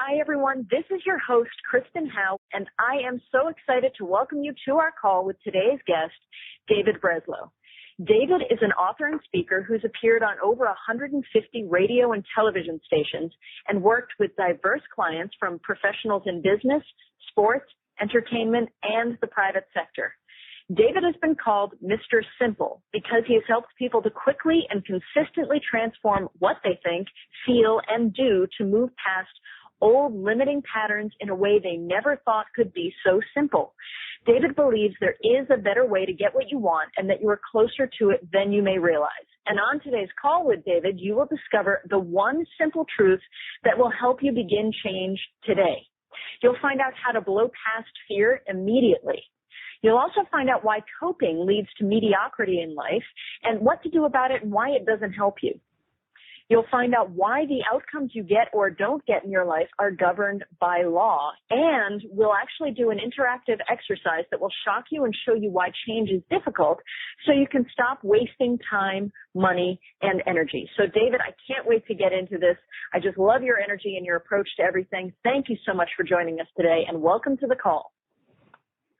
Hi, everyone. This is your host, Kristen Howe, and I am so excited to welcome you to our call with today's guest, David Breslow. David is an author and speaker who's appeared on over 150 radio and television stations and worked with diverse clients from professionals in business, sports, entertainment, and the private sector. David has been called Mr. Simple because he has helped people to quickly and consistently transform what they think, feel, and do to move past old limiting patterns in a way they never thought could be so simple. David believes there is a better way to get what you want and that you are closer to it than you may realize. And on today's call with David, you will discover the one simple truth that will help you begin change today. You'll find out how to blow past fear immediately. You'll also find out why coping leads to mediocrity in life and what to do about it and why it doesn't help you. You'll find out why the outcomes you get or don't get in your life are governed by law. And we'll actually do an interactive exercise that will shock you and show you why change is difficult so you can stop wasting time, money, and energy. So, David, I can't wait to get into this. I just love your energy and your approach to everything. Thank you so much for joining us today, and welcome to the call.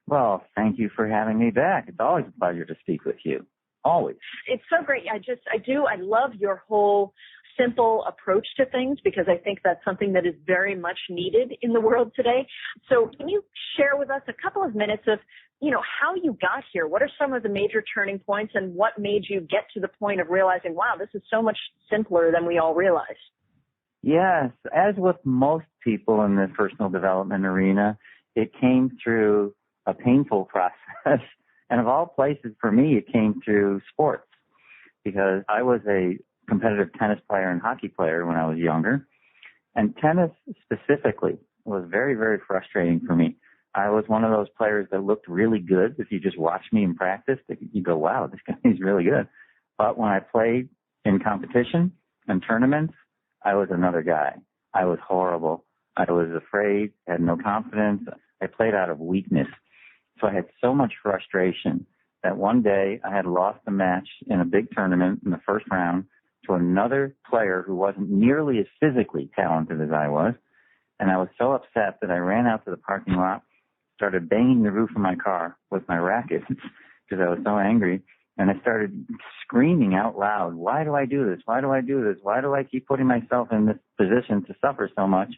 Well, thank you for having me back. It's always a pleasure to speak with you. Always. It's so great. I love your whole simple approach to things because I think that's something that is very much needed in the world today. So can you share with us a couple of minutes of, how you got here? What are some of the major turning points and what made you get to the point of realizing, wow, this is so much simpler than we all realize? Yes. As with most people in the personal development arena, it came through a painful process. And of all places, for me, it came through sports because I was a competitive tennis player and hockey player when I was younger. And tennis specifically was very, very frustrating for me. I was one of those players that looked really good. If you just watch me in practice, you go, wow, this guy's really good. But when I played in competition and tournaments, I was another guy. I was horrible. I was afraid, had no confidence. I played out of weakness. So I had so much frustration that one day I had lost a match in a big tournament in the first round to another player who wasn't nearly as physically talented as I was. And I was so upset that I ran out to the parking lot, started banging the roof of my car with my racket because I was so angry. And I started screaming out loud, why do I do this? Why do I do this? Why do I keep putting myself in this position to suffer so much?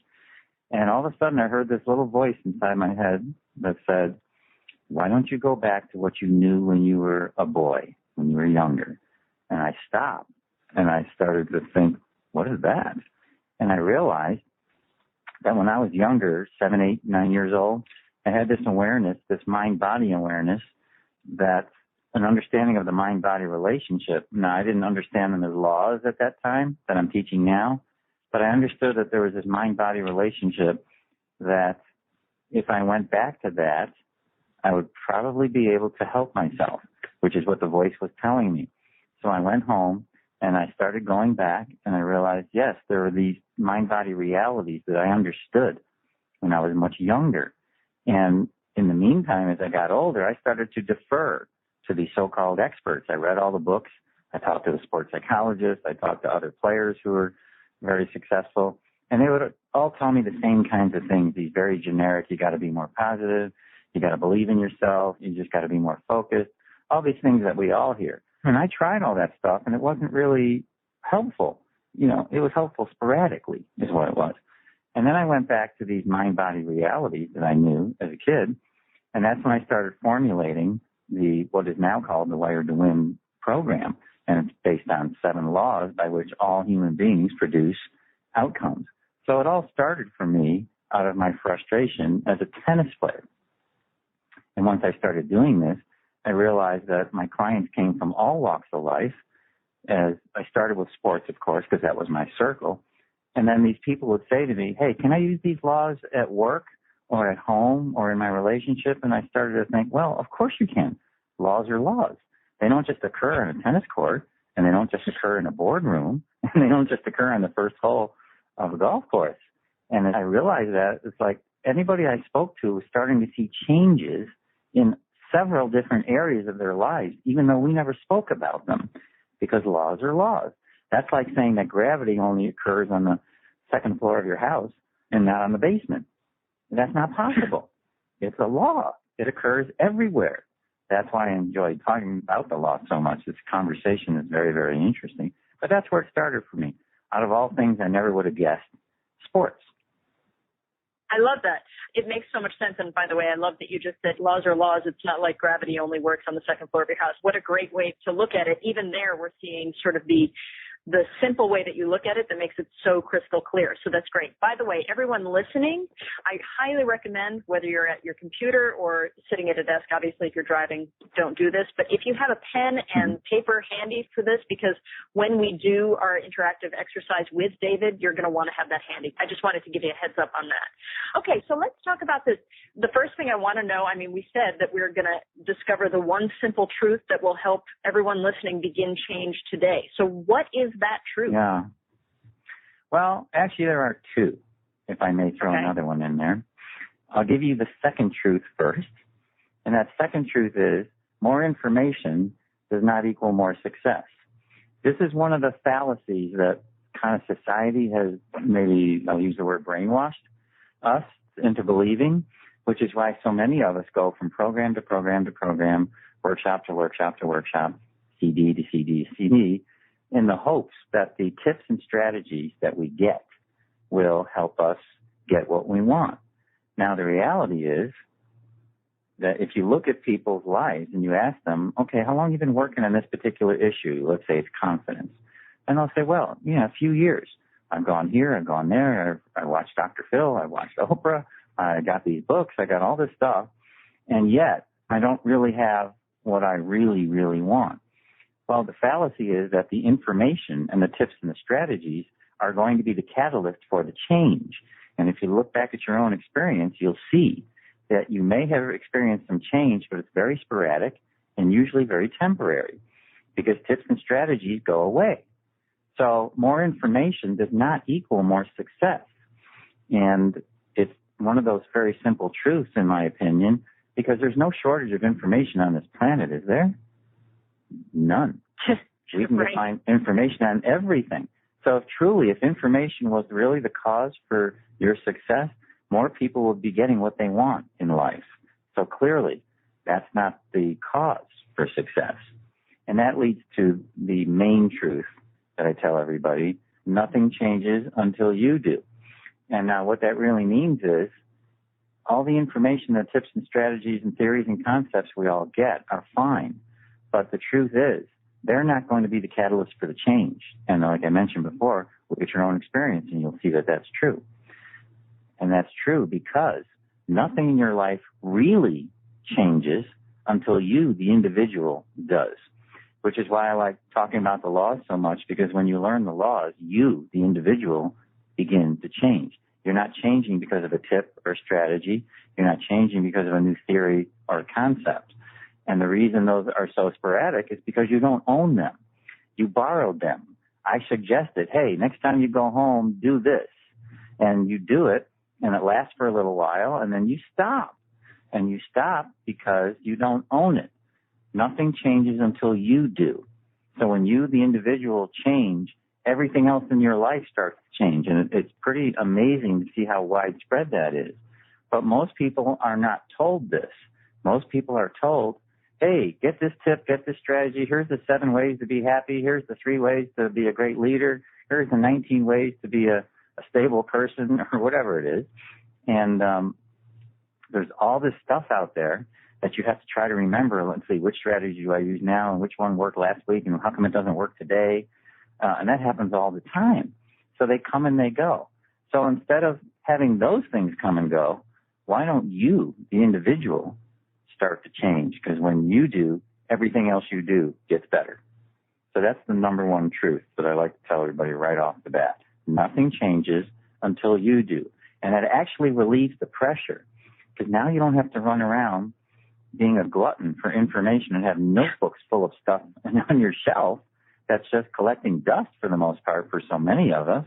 And all of a sudden I heard this little voice inside my head that said, why don't you go back to what you knew when you were a boy, when you were younger? And I stopped and I started to think, what is that? And I realized that when I was younger, 7, 8, 9 years old, I had this awareness, this mind-body awareness, that an understanding of the mind-body relationship. Now, I didn't understand them as laws at that time that I'm teaching now, but I understood that there was this mind-body relationship that if I went back to that, I would probably be able to help myself, which is what the voice was telling me. So I went home and I started going back and I realized, yes, there were these mind-body realities that I understood when I was much younger. And in the meantime, as I got older, I started to defer to these so-called experts. I read all the books. I talked to the sports psychologists. I talked to other players who were very successful. And they would all tell me the same kinds of things, these very generic, you got to be more positive. You got to believe in yourself. You just got to be more focused. All these things that we all hear. And I tried all that stuff, and it wasn't really helpful. It was helpful sporadically is what it was. And then I went back to these mind-body realities that I knew as a kid, and that's when I started formulating what is now called the Wired to Win program. And it's based on 7 laws by which all human beings produce outcomes. So it all started for me out of my frustration as a tennis player. And once I started doing this, I realized that my clients came from all walks of life. As I started with sports, of course, because that was my circle. And then these people would say to me, hey, can I use these laws at work or at home or in my relationship? And I started to think, well, of course you can. Laws are laws. They don't just occur in a tennis court, and they don't just occur in a boardroom, and they don't just occur on the first hole of a golf course. And I realized that it's like anybody I spoke to was starting to see changes in several different areas of their lives, even though we never spoke about them, because laws are laws. That's like saying that gravity only occurs on the second floor of your house and not on the basement. That's not possible. It's a law. It occurs everywhere. That's why I enjoy talking about the law so much. This conversation is very, very interesting. But that's where it started for me. Out of all things I never would have guessed, sports. I love that. It makes so much sense. And by the way, I love that you just said laws are laws. It's not like gravity only works on the second floor of your house. What a great way to look at it. Even there, we're seeing sort of the simple way that you look at it that makes it so crystal clear. So that's great. By the way, everyone listening, I highly recommend, whether you're at your computer or sitting at a desk, obviously if you're driving, don't do this, but if you have a pen and paper handy for this, because when we do our interactive exercise with David, you're going to want to have that handy. I just wanted to give you a heads up on that. Okay, so let's talk about this. The first thing I want to know, we said that we're going to discover the one simple truth that will help everyone listening begin change today. So what is that truth? Yeah. Well, actually, there are two, if I may throw another one in there. I'll give you the second truth first. And that second truth is more information does not equal more success. This is one of the fallacies that kind of society has, maybe I'll use the word brainwashed us into believing, which is why so many of us go from program to program to program, workshop to workshop to workshop, CD to CD to CD, in the hopes that the tips and strategies that we get will help us get what we want. Now, the reality is that if you look at people's lives and you ask them, okay, how long have you been working on this particular issue? Let's say it's confidence. And they'll say, well, a few years. I've gone here, I've gone there. I watched Dr. Phil, I watched Oprah, I got these books, I got all this stuff. And yet, I don't really have what I really, really want. Well, the fallacy is that the information and the tips and the strategies are going to be the catalyst for the change. And if you look back at your own experience, you'll see that you may have experienced some change, but it's very sporadic and usually very temporary because tips and strategies go away. So more information does not equal more success. And it's one of those very simple truths, in my opinion, because there's no shortage of information on this planet, is there? None. We can find information on everything. So if information was really the cause for your success, more people would be getting what they want in life. So clearly, that's not the cause for success. And that leads to the main truth that I tell everybody: nothing changes until you do. And now what that really means is all the information, the tips and strategies and theories and concepts we all get are fine. But the truth is, they're not going to be the catalyst for the change. And like I mentioned before, look at your own experience and you'll see that that's true. And that's true because nothing in your life really changes until you, the individual, does. Which is why I like talking about the laws so much, because when you learn the laws, you, the individual, begin to change. You're not changing because of a tip or strategy. You're not changing because of a new theory or a concept. And the reason those are so sporadic is because you don't own them. You borrowed them. I suggested, hey, next time you go home, do this. And you do it, and it lasts for a little while, and then you stop. And you stop because you don't own it. Nothing changes until you do. So when you, the individual, change, everything else in your life starts to change. And it's pretty amazing to see how widespread that is. But most people are not told this. Most people are told, hey, get this tip, get this strategy. Here's the 7 ways to be happy. Here's the 3 ways to be a great leader. Here's the 19 ways to be a stable person, or whatever it is. And there's all this stuff out there that you have to try to remember. Let's see, which strategy do I use now, and which one worked last week, and how come it doesn't work today? And that happens all the time. So they come and they go. So instead of having those things come and go, why don't you, the individual, start to change? Because when you do, everything else you do gets better. So that's the number one truth that I like to tell everybody right off the bat. Nothing changes until you do. And that actually relieves the pressure, because now you don't have to run around being a glutton for information and have notebooks full of stuff on your shelf that's just collecting dust for the most part for so many of us,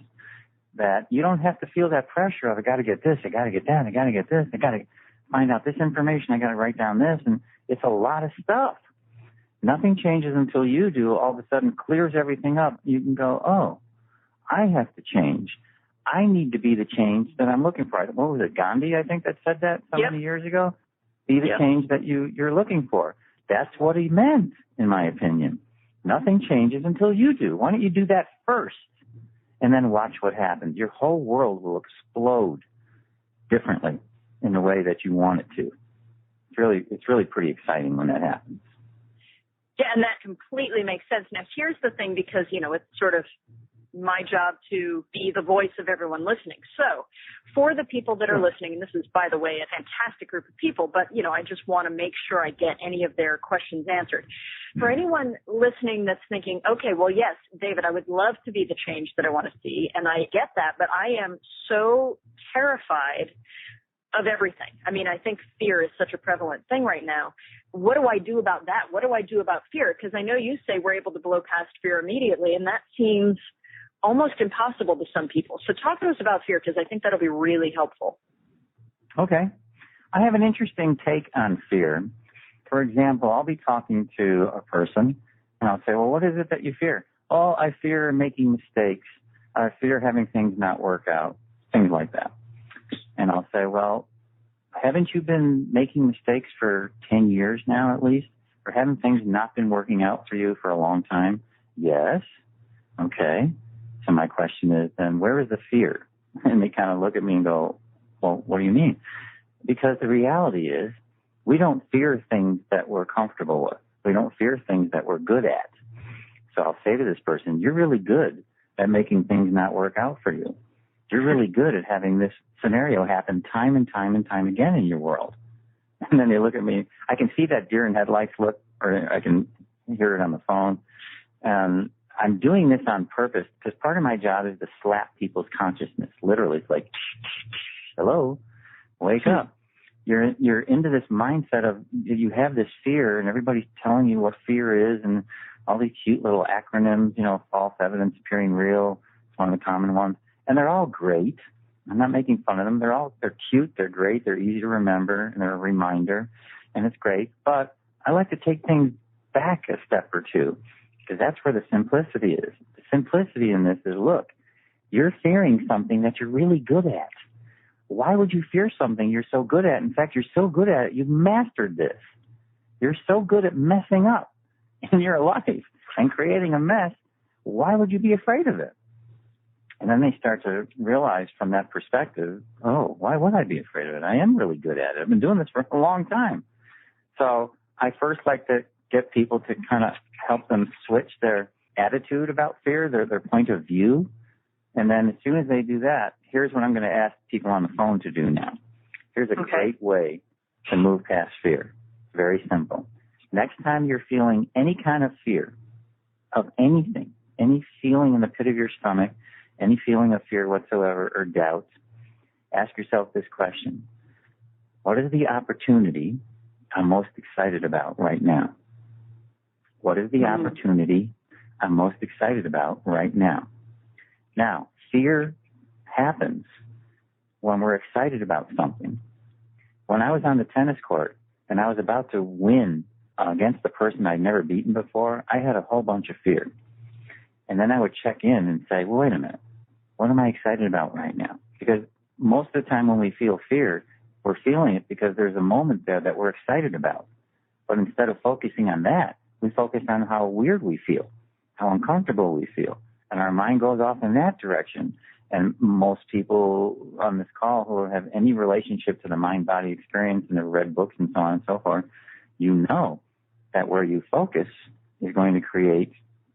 that you don't have to feel that pressure of, I got to get this, I got to get that, I got to get this, I got to find out this information, I got to write down this, and it's a lot of stuff. Nothing changes until you do. All of a sudden clears everything up. You can go, oh, I have to change. I need to be the change that I'm looking for. What was it, Gandhi, I think, that said that so many years ago? Be the change that you're looking for. That's what he meant, in my opinion. Nothing changes until you do. Why don't you do that first and then watch what happens? Your whole world will explode differently in the way that you want it to. It's really pretty exciting when that happens. Yeah, and that completely makes sense. Now, here's the thing, because, it's sort of my job to be the voice of everyone listening. So for the people that are listening, and this is, by the way, a fantastic group of people, but, I just want to make sure I get any of their questions answered. For anyone listening that's thinking, okay, well, yes, David, I would love to be the change that I want to see, and I get that, but I am so terrified of everything. I mean, I think fear is such a prevalent thing right now. What do I do about that? What do I do about fear? Because I know you say we're able to blow past fear immediately, and that seems almost impossible to some people. So talk to us about fear, because I think that'll be really helpful. Okay. I have an interesting take on fear. For example, I'll be talking to a person, and I'll say, well, what is it that you fear? Oh, I fear making mistakes. I fear having things not work out, things like that. And I'll say, well, haven't you been making mistakes for 10 years now at least? Or haven't things not been working out for you for a long time? Yes. Okay. So my question is, then where is the fear? And they kind of look at me and go, well, what do you mean? Because the reality is we don't fear things that we're comfortable with. We don't fear things that we're good at. So I'll say to this person, you're really good at making things not work out for you. You're really good at having this scenario happen time and time and time again in your world. And then they look at me. I can see that deer in headlights look, or I can hear it on the phone. And I'm doing this on purpose because part of my job is to slap people's consciousness. Literally, it's like, hello, wake up. You're into this mindset of you have this fear, and everybody's telling you what fear is, and all these cute little acronyms, false evidence appearing real. It's one of the common ones. And they're all great. I'm not making fun of them. They're cute. They're great. They're easy to remember, and they're a reminder, and it's great. But I like to take things back a step or two, because that's where the simplicity is. The simplicity in this is, look, you're fearing something that you're really good at. Why would you fear something you're so good at? In fact, you're so good at it, you've mastered this. You're so good at messing up in your life and creating a mess. Why would you be afraid of it? And then they start to realize from that perspective, oh, why would I be afraid of it? I am really good at it. I've been doing this for a long time. So I first like to get people to kind of help them switch their attitude about fear, their point of view. And then as soon as they do that, here's what I'm going to ask people on the phone to do now. Here's a great way to move past fear. Very simple. Next time you're feeling any kind of fear of anything, any feeling in the pit of your stomach, any feeling of fear whatsoever or doubt, ask yourself this question. What is the opportunity I'm most excited about right now? What is the opportunity I'm most excited about right now? Now, fear happens when we're excited about something. When I was on the tennis court and I was about to win against the person I'd never beaten before, I had a whole bunch of fear. And then I would check in and say, well, wait a minute. What am I excited about right now? Because most of the time when we feel fear, we're feeling it because there's a moment there that we're excited about. But instead of focusing on that, we focus on how weird we feel, how uncomfortable we feel. And our mind goes off in that direction. And most people on this call who have any relationship to the mind-body experience and have read books and so on and so forth, you know that where you focus is going to create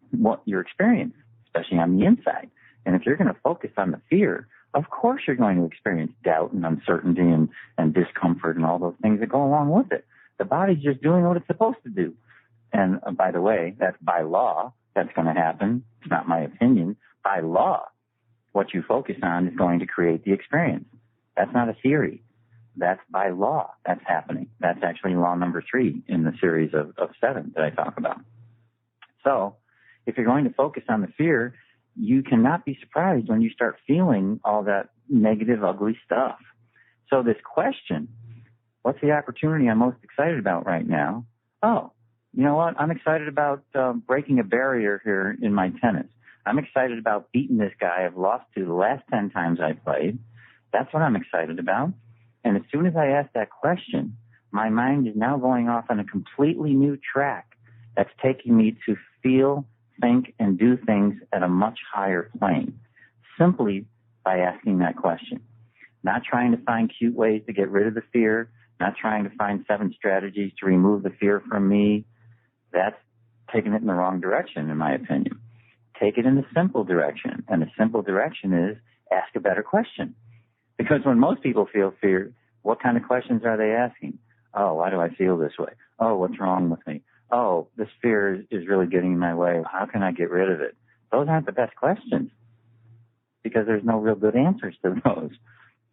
what your experience, especially on the inside. And if you're going to focus on the fear, of course you're going to experience doubt and uncertainty and discomfort and all those things that go along with it. The body's just doing what it's supposed to do. And by the way, that's by law. That's going to happen. It's not my opinion. By law, what you focus on is going to create the experience. That's not a theory. That's by law. That's happening. That's actually law number 3 in the series of 7 that I talk about. So if you're going to focus on the fear, you cannot be surprised when you start feeling all that negative, ugly stuff. So this question, what's the opportunity I'm most excited about right now? Oh, you know what? I'm excited about breaking a barrier here in my tennis. I'm excited about beating this guy I've lost to the last 10 times I played. That's what I'm excited about. And as soon as I ask that question, my mind is now going off on a completely new track that's taking me to feel, think, and do things at a much higher plane, simply by asking that question. Not trying to find cute ways to get rid of the fear, not trying to find 7 strategies to remove the fear from me. That's taking it in the wrong direction, in my opinion. Take it in the simple direction. And the simple direction is ask a better question. Because when most people feel fear, what kind of questions are they asking? Oh, why do I feel this way? Oh, what's wrong with me? Oh, this fear is really getting in my way. How can I get rid of it? Those aren't the best questions because there's no real good answers to those.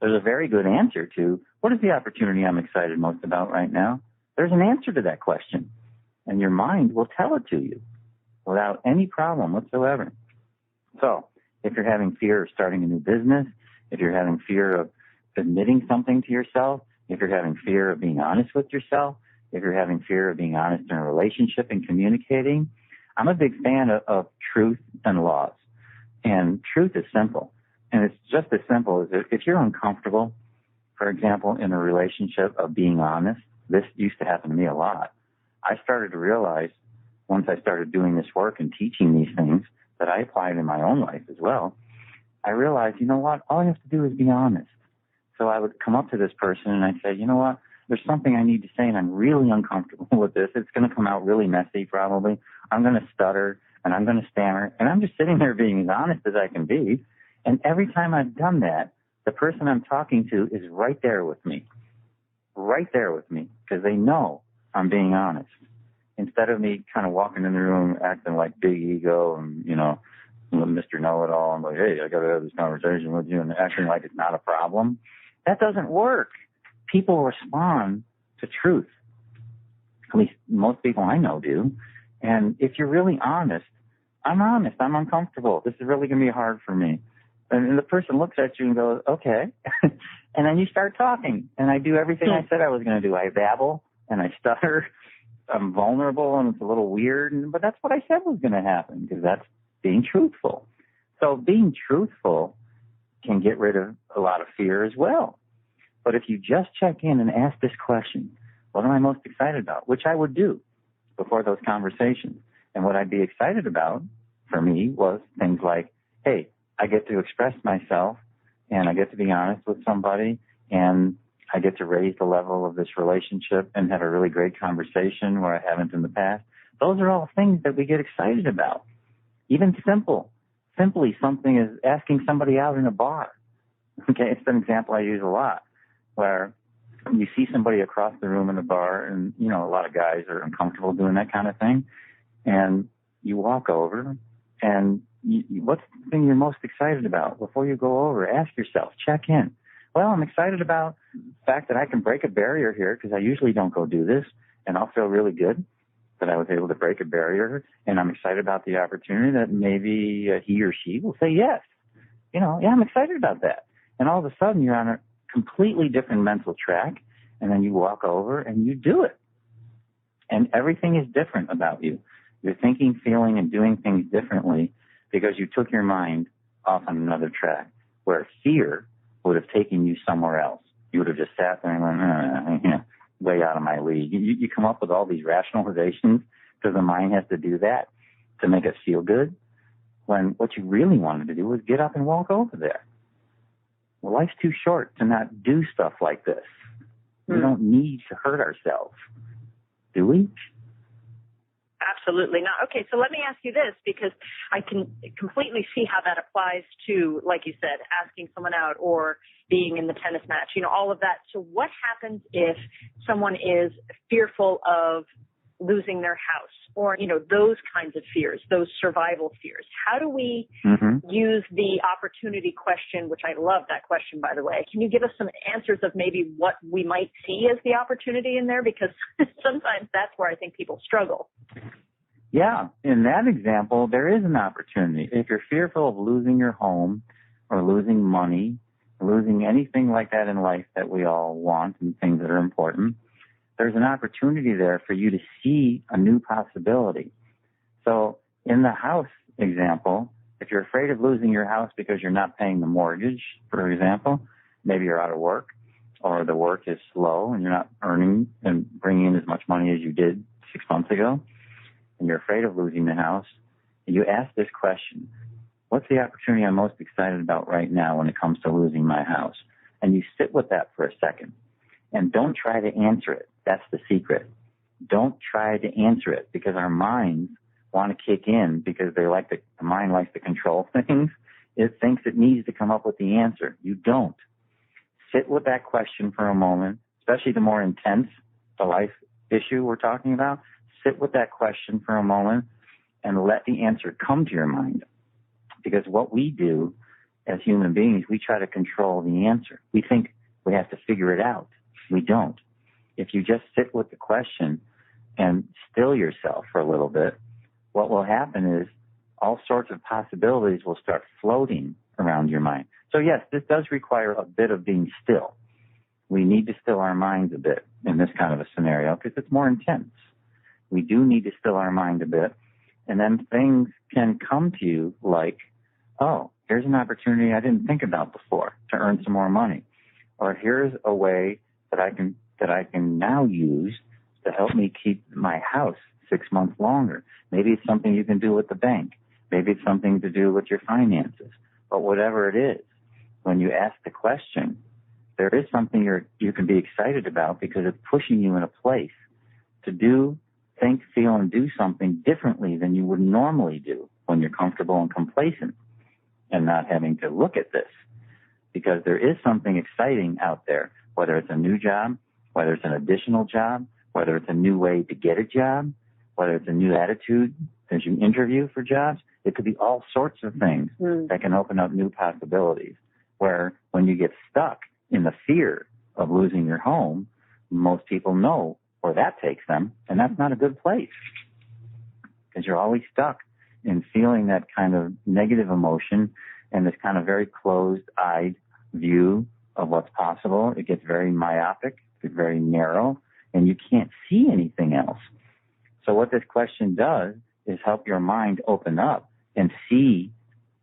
There's a very good answer to what is the opportunity I'm excited most about right now? There's an answer to that question, and your mind will tell it to you without any problem whatsoever. So if you're having fear of starting a new business, if you're having fear of admitting something to yourself, if you're having fear of being honest with yourself, if you're having fear of being honest in a relationship and communicating, I'm a big fan of truth and laws. And truth is simple. And it's just as simple as if you're uncomfortable, for example, in a relationship of being honest, this used to happen to me a lot. I started to realize once I started doing this work and teaching these things that I applied in my own life as well, I realized, you know what, all I have to do is be honest. So I would come up to this person and I'd say, you know what, there's something I need to say and I'm really uncomfortable with this. It's going to come out really messy probably. I'm going to stutter and I'm going to stammer. And I'm just sitting there being as honest as I can be. And every time I've done that, the person I'm talking to is right there with me, because they know I'm being honest. Instead of me kind of walking in the room acting like big ego and, you know, Mr. Know-It-All, I'm like, hey, I got to have this conversation with you and acting like it's not a problem. That doesn't work. People respond to truth. At least most people I know do. And if you're really honest, I'm honest. I'm uncomfortable. This is really going to be hard for me. And the person looks at you and goes, okay. And then you start talking. And I do everything I said I was going to do. I babble and I stutter. I'm vulnerable and it's a little weird. But that's what I said was going to happen because that's being truthful. So being truthful can get rid of a lot of fear as well. But if you just check in and ask this question, what am I most excited about? Which I would do before those conversations. And what I'd be excited about for me was things like, hey, I get to express myself and I get to be honest with somebody and I get to raise the level of this relationship and have a really great conversation where I haven't in the past. Those are all things that we get excited about. Even simply something is asking somebody out in a bar. Okay, it's an example I use a lot where you see somebody across the room in a bar and, you know, a lot of guys are uncomfortable doing that kind of thing. And you walk over and what's the thing you're most excited about? Before you go over, ask yourself, check in. Well, I'm excited about the fact that I can break a barrier here because I usually don't go do this, and I'll feel really good that I was able to break a barrier, and I'm excited about the opportunity that maybe he or she will say yes. You know, yeah, I'm excited about that. And all of a sudden you're on a completely different mental track, and then you walk over and you do it. And everything is different about you. You're thinking, feeling, and doing things differently because you took your mind off on another track where fear would have taken you somewhere else. You would have just sat there and went, way out of my league. You come up with all these rationalizations because the mind has to do that to make us feel good, when what you really wanted to do was get up and walk over there. Well, life's too short to not do stuff like this. We don't need to hurt ourselves, do we? Absolutely not. Okay, so let me ask you this, because I can completely see how that applies to, like you said, asking someone out or being in the tennis match, you know, all of that. So what happens if someone is fearful of losing their house or, you know, those kinds of fears, those survival fears? How do we use the opportunity question, which I love that question, by the way. Can you give us some answers of maybe what we might see as the opportunity in there? Because sometimes that's where I think people struggle. Yeah, in that example, there is an opportunity. If you're fearful of losing your home or losing money, or losing anything like that in life that we all want and things that are important, there's an opportunity there for you to see a new possibility. So in the house example, If you're afraid of losing your house because you're not paying the mortgage, for example, maybe you're out of work or the work is slow and you're not earning and bringing in as much money as you did 6 months ago, and you're afraid of losing the house, you ask this question: what's the opportunity I'm most excited about right now when it comes to losing my house? And you sit with that for a second and don't try to answer it. That's the secret. Don't try to answer it, because our minds want to kick in because the mind likes to control things. It thinks it needs to come up with the answer. You don't. Sit with that question for a moment, especially the more intense the life issue we're talking about. Sit with that question for a moment and let the answer come to your mind. Because what we do as human beings, we try to control the answer. We think we have to figure it out. We don't. If you just sit with the question and still yourself for a little bit, what will happen is all sorts of possibilities will start floating around your mind. So yes, this does require a bit of being still. We need to still our minds a bit in this kind of a scenario because it's more intense. We do need to still our mind a bit. And then things can come to you like, oh, here's an opportunity I didn't think about before to earn some more money. Or here's a way that I can now use to help me keep my house 6 months longer. Maybe it's something you can do with the bank. Maybe it's something to do with your finances. But whatever it is, when you ask the question, there is something you can be excited about because it's pushing you in a place to do, think, feel, and do something differently than you would normally do when you're comfortable and complacent and not having to look at this. Because there is something exciting out there, whether it's a new job, whether it's an additional job, whether it's a new way to get a job, whether it's a new attitude as you interview for jobs. It could be all sorts of things that can open up new possibilities, where when you get stuck in the fear of losing your home, most people know where that takes them, and that's not a good place because you're always stuck in feeling that kind of negative emotion and this kind of very closed-eyed view of what's possible. It gets very myopic, it's very narrow, and you can't see anything else. So what this question does is help your mind open up and see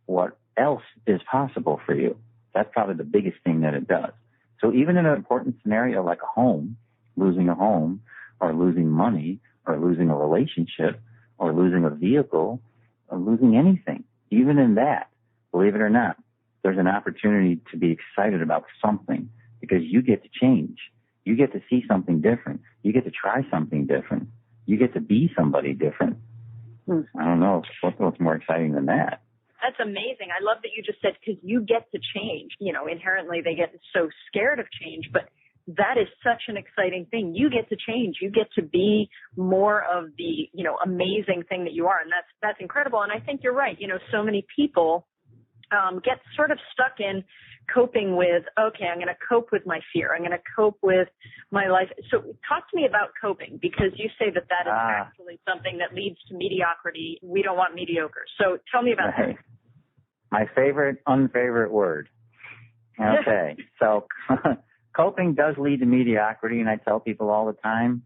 what else is possible for you. That's probably the biggest thing that it does. So even in an important scenario like a home, losing a home, or losing money, or losing a relationship, or losing a vehicle, or losing anything, even in that, believe it or not, there's an opportunity to be excited about something because you get to change. You get to see something different. You get to try something different. You get to be somebody different. I don't know what's more exciting than that. That's amazing. I love that you just said because you get to change. You know, inherently they get so scared of change, but that is such an exciting thing. You get to change. You get to be more of the, amazing thing that you are. And that's incredible. And I think you're right. So many people get sort of stuck in coping with, okay, I'm going to cope with my fear. I'm going to cope with my life. So talk to me about coping, because you say that is actually something that leads to mediocrity. We don't want mediocre. So tell me about that. My favorite, unfavorite word. Okay. So coping does lead to mediocrity, and I tell people all the time,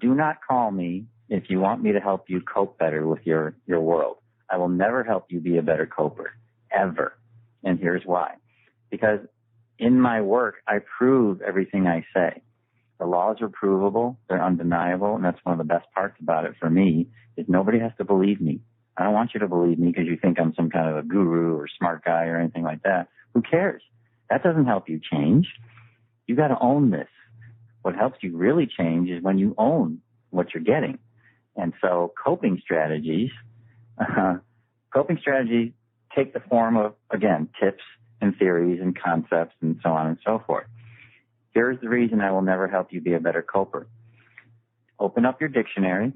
do not call me if you want me to help you cope better with your world. I will never help you be a better coper, ever. And here's why. Because in my work, I prove everything I say. The laws are provable. They're undeniable. And that's one of the best parts about it for me is nobody has to believe me. I don't want you to believe me because you think I'm some kind of a guru or smart guy or anything like that. Who cares? That doesn't help you change. You got to own this. What helps you really change is when you own what you're getting. And so coping strategies take the form of, again, tips and theories and concepts and so on and so forth. Here's the reason I will never help you be a better coper. Open up your dictionary,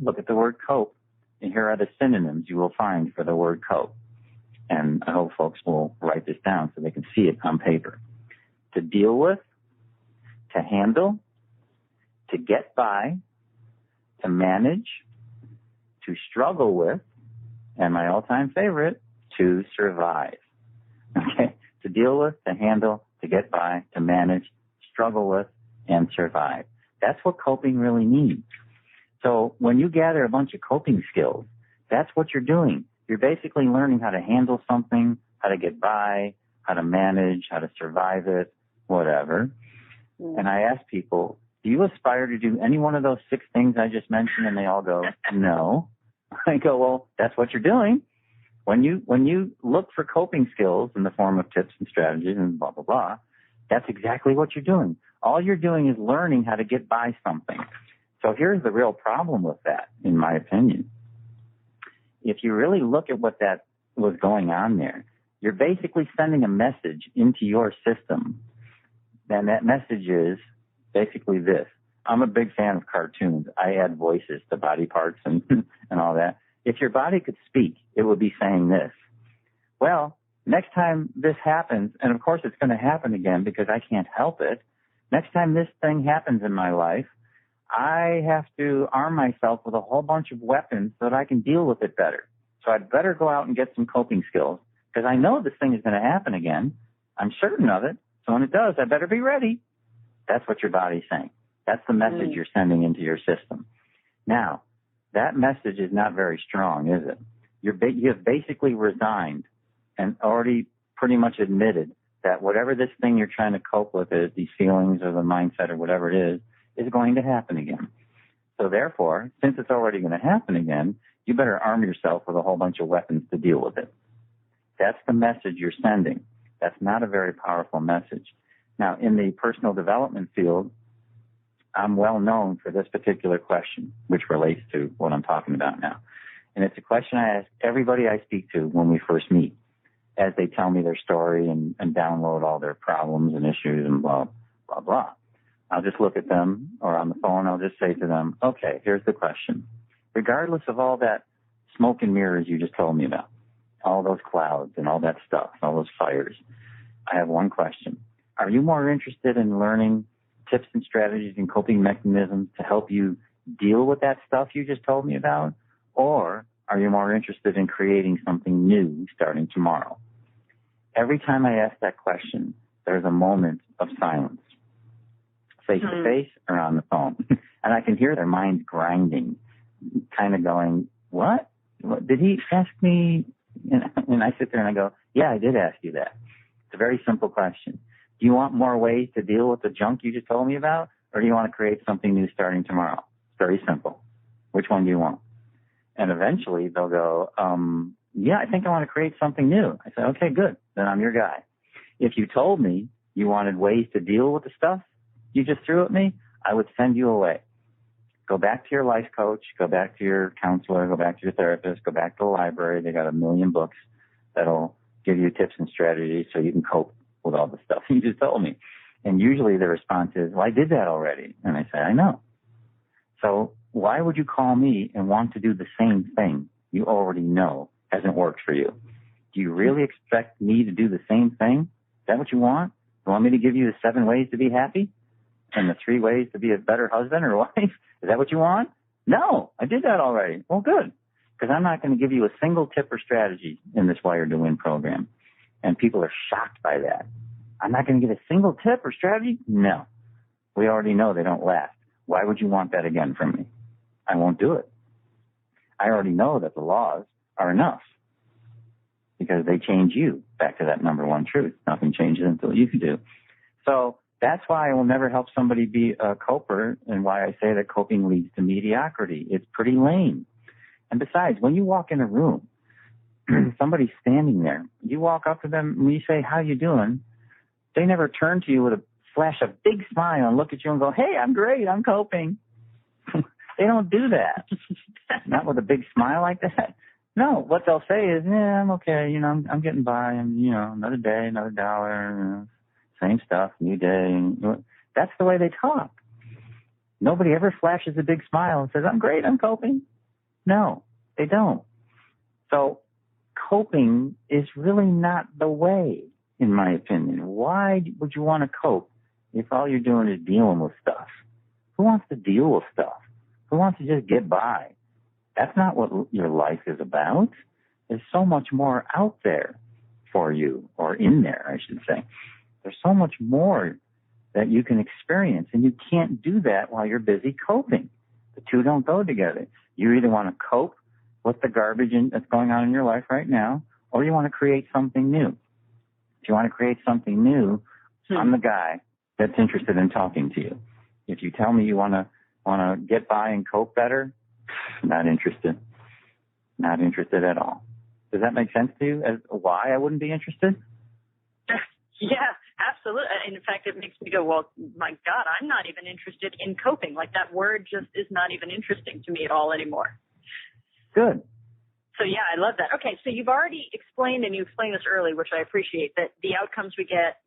look at the word cope, and here are the synonyms you will find for the word cope. And I hope folks will write this down so they can see it on paper. To deal with, to handle, to get by, to manage, to struggle with, and my all-time favorite, to survive. Okay? To deal with, to handle, to get by, to manage, struggle with, and survive. That's what coping really means. So when you gather a bunch of coping skills, that's what you're doing. You're basically learning how to handle something, how to get by, how to manage, how to survive it, whatever. And I ask people, do you aspire to do any one of those 6 things I just mentioned? And they all go, no. I go, well, that's what you're doing. When you look for coping skills in the form of tips and strategies and blah, blah, blah, that's exactly what you're doing. All you're doing is learning how to get by something. So here's the real problem with that, in my opinion. If you really look at what that was going on there, you're basically sending a message into your system. And that message is basically this. I'm a big fan of cartoons. I add voices to body parts and all that. If your body could speak, it would be saying this. Well, next time this happens, and of course it's going to happen again because I can't help it. Next time this thing happens in my life, I have to arm myself with a whole bunch of weapons so that I can deal with it better. So I'd better go out and get some coping skills because I know this thing is going to happen again. I'm certain of it. So when it does, I better be ready. That's what your body's saying. That's the message you're sending into your system. Now, that message is not very strong, is it? You have basically resigned and already pretty much admitted that whatever this thing you're trying to cope with is, these feelings or the mindset or whatever it is going to happen again. So therefore, since it's already going to happen again, you better arm yourself with a whole bunch of weapons to deal with it. That's the message you're sending. That's not a very powerful message. Now, in the personal development field, I'm well known for this particular question, which relates to what I'm talking about now. And it's a question I ask everybody I speak to when we first meet, as they tell me their story and download all their problems and issues and blah, blah, blah. I'll just look at them, or on the phone, I'll just say to them, okay, here's the question. Regardless of all that smoke and mirrors you just told me about, all those clouds and all that stuff, all those fires, I have one question. Are you more interested in learning tips and strategies and coping mechanisms to help you deal with that stuff you just told me about? Or are you more interested in creating something new starting tomorrow? Every time I ask that question, there's a moment of silence, face to face or on the phone. And I can hear their minds grinding, kind of going, what? Did he ask me? And I sit there and I go, yeah, I did ask you that. It's a very simple question. Do you want more ways to deal with the junk you just told me about? Or do you want to create something new starting tomorrow? It's very simple. Which one do you want? And eventually they'll go, yeah, I think I want to create something new. I say, okay, good. Then I'm your guy. If you told me you wanted ways to deal with the stuff you just threw at me, I would send you away. Go back to your life coach, go back to your counselor, go back to your therapist, go back to the library. They got 1 million books that'll give you tips and strategies so you can cope with all the stuff you just told me. And usually the response is, well, I did that already. And I say, I know. So why would you call me and want to do the same thing you already know hasn't worked for you? Do you really expect me to do the same thing? Is that what you want? You want me to give you the 7 ways to be happy and the 3 ways to be a better husband or wife? Is that what you want? No, I did that already. Well, good. Because I'm not going to give you a single tip or strategy in this Wired to Win program. And people are shocked by that. I'm not going to give a single tip or strategy? No. We already know they don't last. Why would you want that again from me? I won't do it. I already know that the laws are enough because they change you back to that number one truth. Nothing changes until you do. So that's why I will never help somebody be a coper and why I say that coping leads to mediocrity. It's pretty lame. And besides, when you walk in a room, somebody's standing there. You walk up to them and you say, how you doing? They never turn to you with a flash a big smile and look at you and go, hey, I'm great. I'm coping. They don't do that. Not with a big smile like that. No, what they'll say is, yeah, I'm okay. You know, I'm getting by. And, you know, another day, another dollar, same stuff, new day. And that's the way they talk. Nobody ever flashes a big smile and says, I'm great. I'm coping. No, they don't. So coping is really not the way, in my opinion. Why would you want to cope if all you're doing is dealing with stuff? Who wants to deal with stuff? Who wants to just get by? That's not what your life is about. There's so much more out there for you, or in there, I should say. There's so much more that you can experience, and you can't do that while you're busy coping. The two don't go together. You either want to cope with the garbage that's going on in your life right now, or you want to create something new. If you want to create something new, I'm the guy that's interested in talking to you. If you tell me you want to get by and cope better, not interested. Not interested at all. Does that make sense to you as why I wouldn't be interested? Yeah, absolutely. In fact, it makes me go, well, my God, I'm not even interested in coping. Like that word just is not even interesting to me at all anymore. Good. So, yeah, I love that. Okay, so you've already explained, and you explained this early, which I appreciate, that the outcomes we get,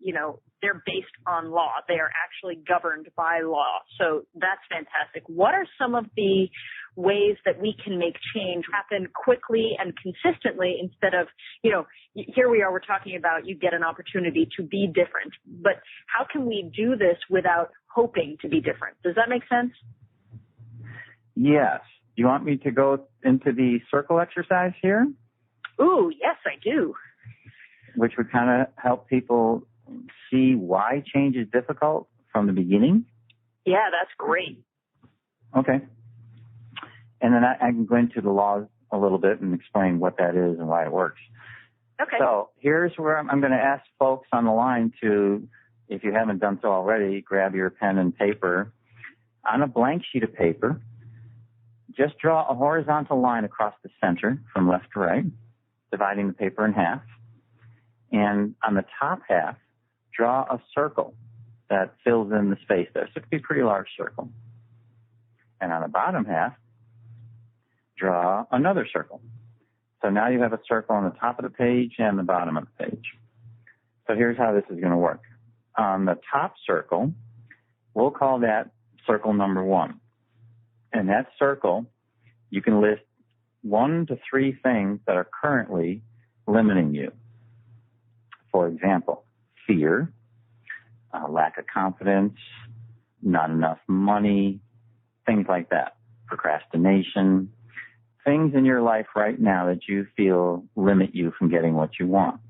they're based on law. They are actually governed by law. So that's fantastic. What are some of the ways that we can make change happen quickly and consistently instead of, here we are, we're talking about you get an opportunity to be different. But how can we do this without hoping to be different? Does that make sense? Yes. Do you want me to go into the circle exercise here? Ooh, yes, I do. Which would kind of help people see why change is difficult from the beginning? Yeah, that's great. Okay. And then I can go into the laws a little bit and explain what that is and why it works. Okay. So here's where I'm going to ask folks on the line to, if you haven't done so already, grab your pen and paper. On a blank sheet of paper, just draw a horizontal line across the center from left to right, dividing the paper in half. And on the top half, draw a circle that fills in the space there. So it could be a pretty large circle. And on the bottom half, draw another circle. So now you have a circle on the top of the page and the bottom of the page. So here's how this is going to work. On the top circle, we'll call that circle number 1. And that circle, you can list 1 to 3 things that are currently limiting you. For example, fear, lack of confidence, not enough money, things like that, procrastination, things in your life right now that you feel limit you from getting what you want.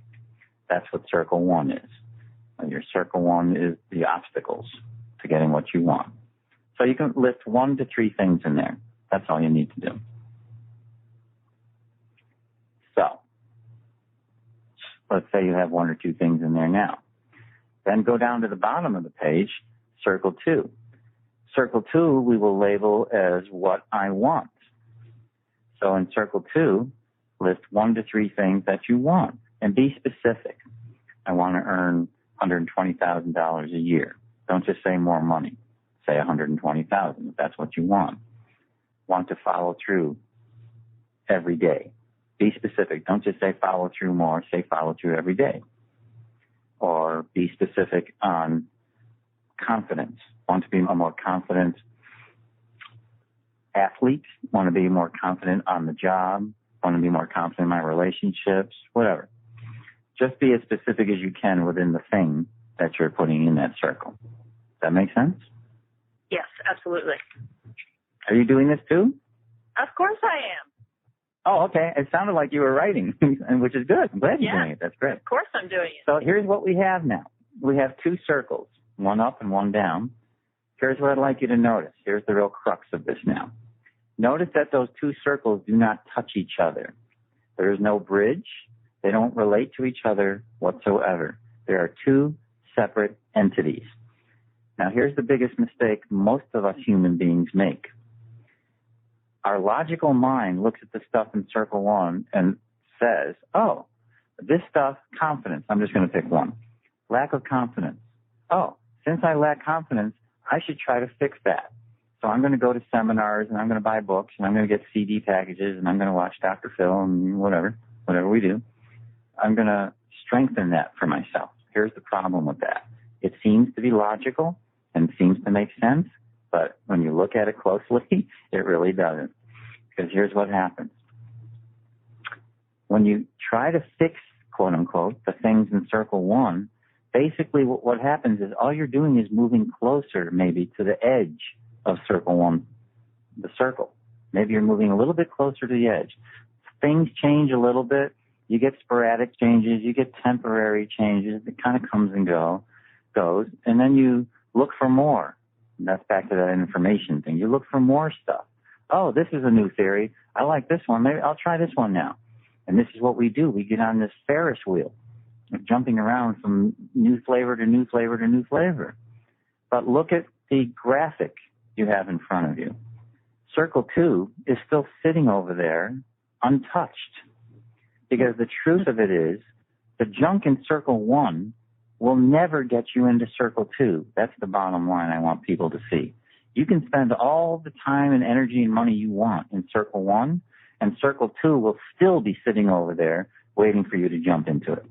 That's what circle 1 is. Your circle 1 is the obstacles to getting what you want. So you can list 1 to 3 things in there. That's all you need to do. So let's say you have 1 or 2 things in there now. Then go down to the bottom of the page, circle 2. Circle 2 we will label as what I want. So in circle 2, list 1 to 3 things that you want and be specific. I want to earn $120,000 a year. Don't just say more money. Say $120,000 if that's what you want. Want to follow through every day. Be specific. Don't just say follow through more. Say follow through every day. Or be specific on confidence. Want to be a more confident athlete. Want to be more confident on the job. Want to be more confident in my relationships. Whatever. Just be as specific as you can within the thing that you're putting in that circle. Does that make sense? Yes, absolutely. Are you doing this too? Of course I am. Oh, okay. It sounded like you were writing, which is good. I'm glad you're doing it. That's great. Of course I'm doing it. So here's what we have now. We have 2 circles, 1 up and 1 down. Here's what I'd like you to notice. Here's the real crux of this now. Notice that those 2 circles do not touch each other. There is no bridge. They don't relate to each other whatsoever. There are 2 separate entities. Now, here's the biggest mistake most of us human beings make. Our logical mind looks at the stuff in circle 1 and says, oh, this stuff, confidence. I'm just going to pick 1. Lack of confidence. Oh, since I lack confidence, I should try to fix that. So I'm going to go to seminars and I'm going to buy books and I'm going to get CD packages and I'm going to watch Dr. Phil and whatever we do. I'm going to strengthen that for myself. Here's the problem with that. It seems to be logical and seems to make sense, but when you look at it closely, it really doesn't. Because here's what happens. When you try to fix, quote unquote, the things in circle 1, basically what happens is all you're doing is moving closer maybe to the edge of circle 1, the circle. Maybe you're moving a little bit closer to the edge. Things change a little bit. You get sporadic changes. You get temporary changes. It kind of comes and goes. And then you look for more. And that's back to that information thing. You look for more stuff. oh, this is a new theory. I like this one. Maybe I'll try this one now. And this is what we do. We get on this Ferris wheel of jumping around from new flavor to new flavor to new flavor. But look at the graphic you have in front of you. Circle 2 is still sitting over there untouched. Because the truth of it is, the junk in Circle 1 will never get you into Circle 2. That's the bottom line I want people to see. You can spend all the time and energy and money you want in Circle 1, and Circle 2 will still be sitting over there waiting for you to jump into it.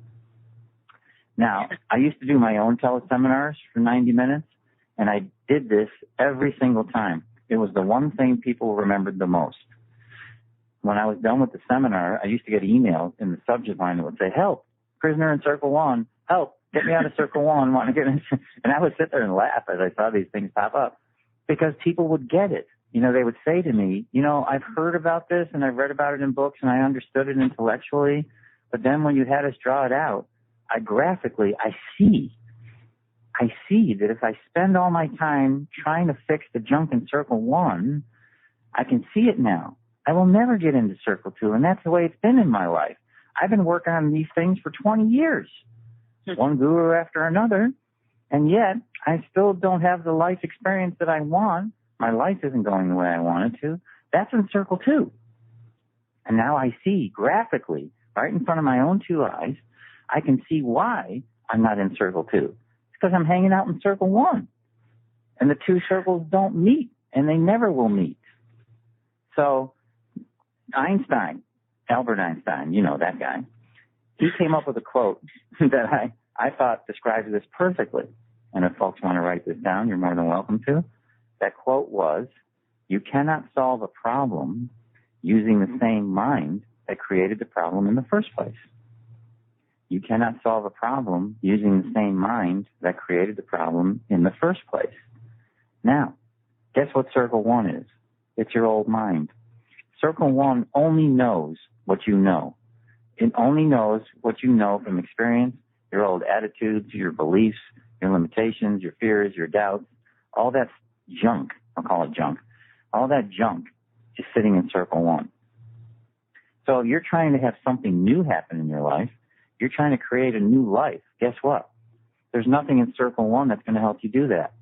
Now, I used to do my own teleseminars for 90 minutes, and I did this every single time. It was the one thing people remembered the most. When I was done with the seminar, I used to get emails in the subject line that would say, help, prisoner in Circle 1, help, get me out of Circle 1, want to get in. And I would sit there and laugh as I saw these things pop up because people would get it. You know, they would say to me, you know, I've heard about this and I've read about it in books and I understood it intellectually, but then when you had us draw it out, I see that if I spend all my time trying to fix the junk in Circle 1, I can see it now. I will never get into Circle 2, and that's the way it's been in my life. I've been working on these things for 20 years, one guru after another, and yet I still don't have the life experience that I want. My life isn't going the way I want it to. That's in Circle 2. And now I see graphically, right in front of my own two eyes, I can see why I'm not in Circle 2. It's because I'm hanging out in Circle 1. And the two circles don't meet, and they never will meet. So Albert Einstein, you know that guy, he came up with a quote that I thought describes this perfectly. And if folks want to write this down, you're more than welcome to. That quote was, you cannot solve a problem using the same mind that created the problem in the first place. You cannot solve a problem using the same mind that created the problem in the first place. Now, guess what Circle 1 is? It's your old mind. Circle 1 only knows what you know. It only knows what you know from experience, your old attitudes, your beliefs, your limitations, your fears, your doubts. All that junk, I'll call it junk, all that junk is sitting in Circle 1. So if you're trying to have something new happen in your life, you're trying to create a new life, guess what? There's nothing in Circle 1 that's going to help you do that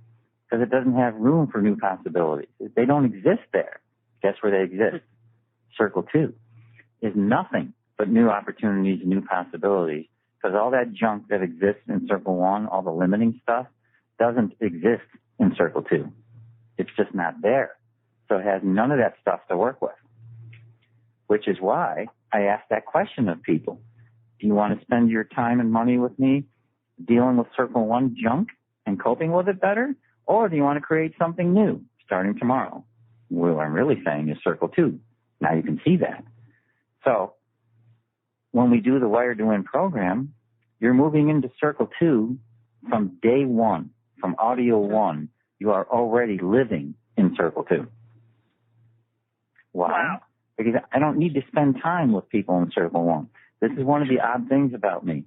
because it doesn't have room for new possibilities. They don't exist there. Guess where they exist? Circle 2 is nothing but new opportunities and new possibilities because all that junk that exists in Circle 1, all the limiting stuff, doesn't exist in Circle 2. It's just not there. So it has none of that stuff to work with, which is why I ask that question of people. Do you want to spend your time and money with me dealing with Circle 1 junk and coping with it better? Or do you want to create something new starting tomorrow? What I'm really saying is Circle 2. Now you can see that. So when we do the Wired to Win program, you're moving into Circle 2 from day one, from audio 1. You are already living in Circle 2. Why? Wow. Because I don't need to spend time with people in Circle 1. This is one of the odd things about me.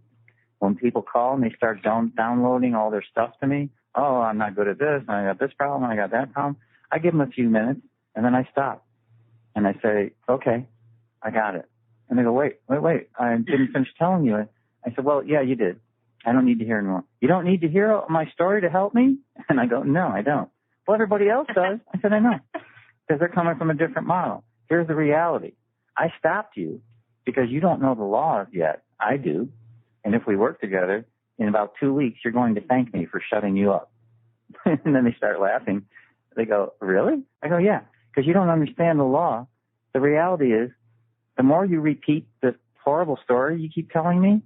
When people call and they start downloading all their stuff to me, oh, I'm not good at this, and I got this problem, and I got that problem, I give them a few minutes, and then I stop. And I say, okay, I got it. And they go, wait, I didn't finish telling you. I said, well, yeah, you did. I don't need to hear anymore. You don't need to hear my story to help me? And I go, no, I don't. Well, everybody else does. I said, I know, because they're coming from a different model. Here's the reality. I stopped you because you don't know the laws yet. I do. And if we work together, in about 2 weeks, you're going to thank me for shutting you up. And then they start laughing. They go, really? I go, yeah, because you don't understand the law. The reality is, the more you repeat the horrible story you keep telling me,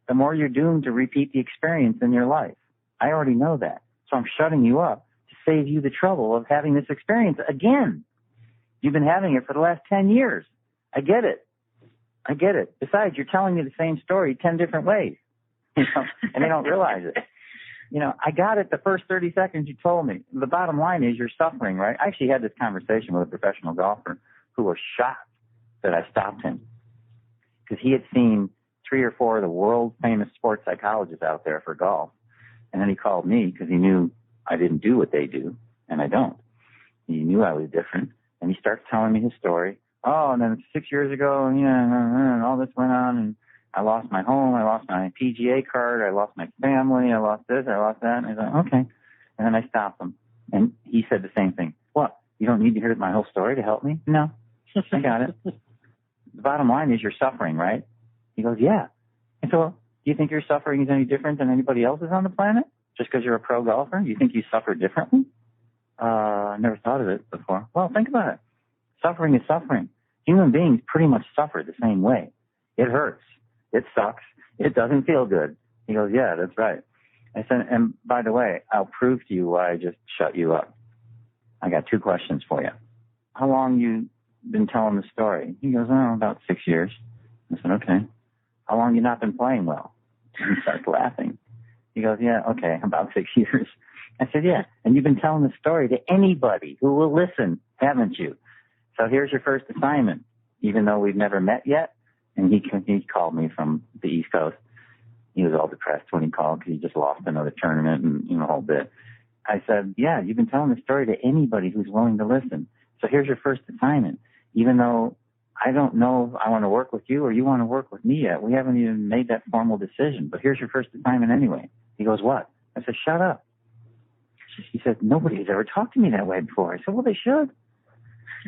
the more you're doomed to repeat the experience in your life. I already know that. So I'm shutting you up to save you the trouble of having this experience again. You've been having it for the last 10 years. I get it. Besides, you're telling me the same story 10 different ways, and they don't realize it. I got it the first 30 seconds you told me. The bottom line is you're suffering, right? I actually had this conversation with a professional golfer who was shocked that I stopped him because he had seen 3 or 4 of the world famous sports psychologists out there for golf. And then he called me because he knew I didn't do what they do, and I don't. He knew I was different. And he starts telling me his story. Oh, and then 6 years ago, and all this went on, and I lost my home, I lost my PGA card, I lost my family, I lost this, I lost that. And I thought, okay. And then I stopped him. And he said the same thing. What? You don't need to hear my whole story to help me? No, I got it. The bottom line is you're suffering, right? He goes, yeah. And so, do you think your suffering is any different than anybody else's on the planet? Just because you're a pro golfer? You think you suffer differently? I never thought of it before. Well, think about it. Suffering is suffering. Human beings pretty much suffer the same way. It hurts. It sucks. It doesn't feel good. He goes, yeah, that's right. I said, and by the way, I'll prove to you why I just shut you up. I got 2 questions for you. How long you been telling the story? He goes, oh, about 6 years. I said, okay. How long you not been playing well? He starts laughing. He goes, yeah, okay, about 6 years. I said, yeah, and you've been telling the story to anybody who will listen, haven't you? So here's your first assignment, even though we've never met yet. And he called me from the East Coast. He was all depressed when he called because he just lost another tournament and a whole bit. I said, yeah, you've been telling the story to anybody who's willing to listen. So here's your first assignment. Even though I don't know if I want to work with you or you want to work with me yet, we haven't even made that formal decision. But here's your first assignment anyway. He goes, what? I said, shut up. He said, nobody has ever talked to me that way before. I said, well, they should.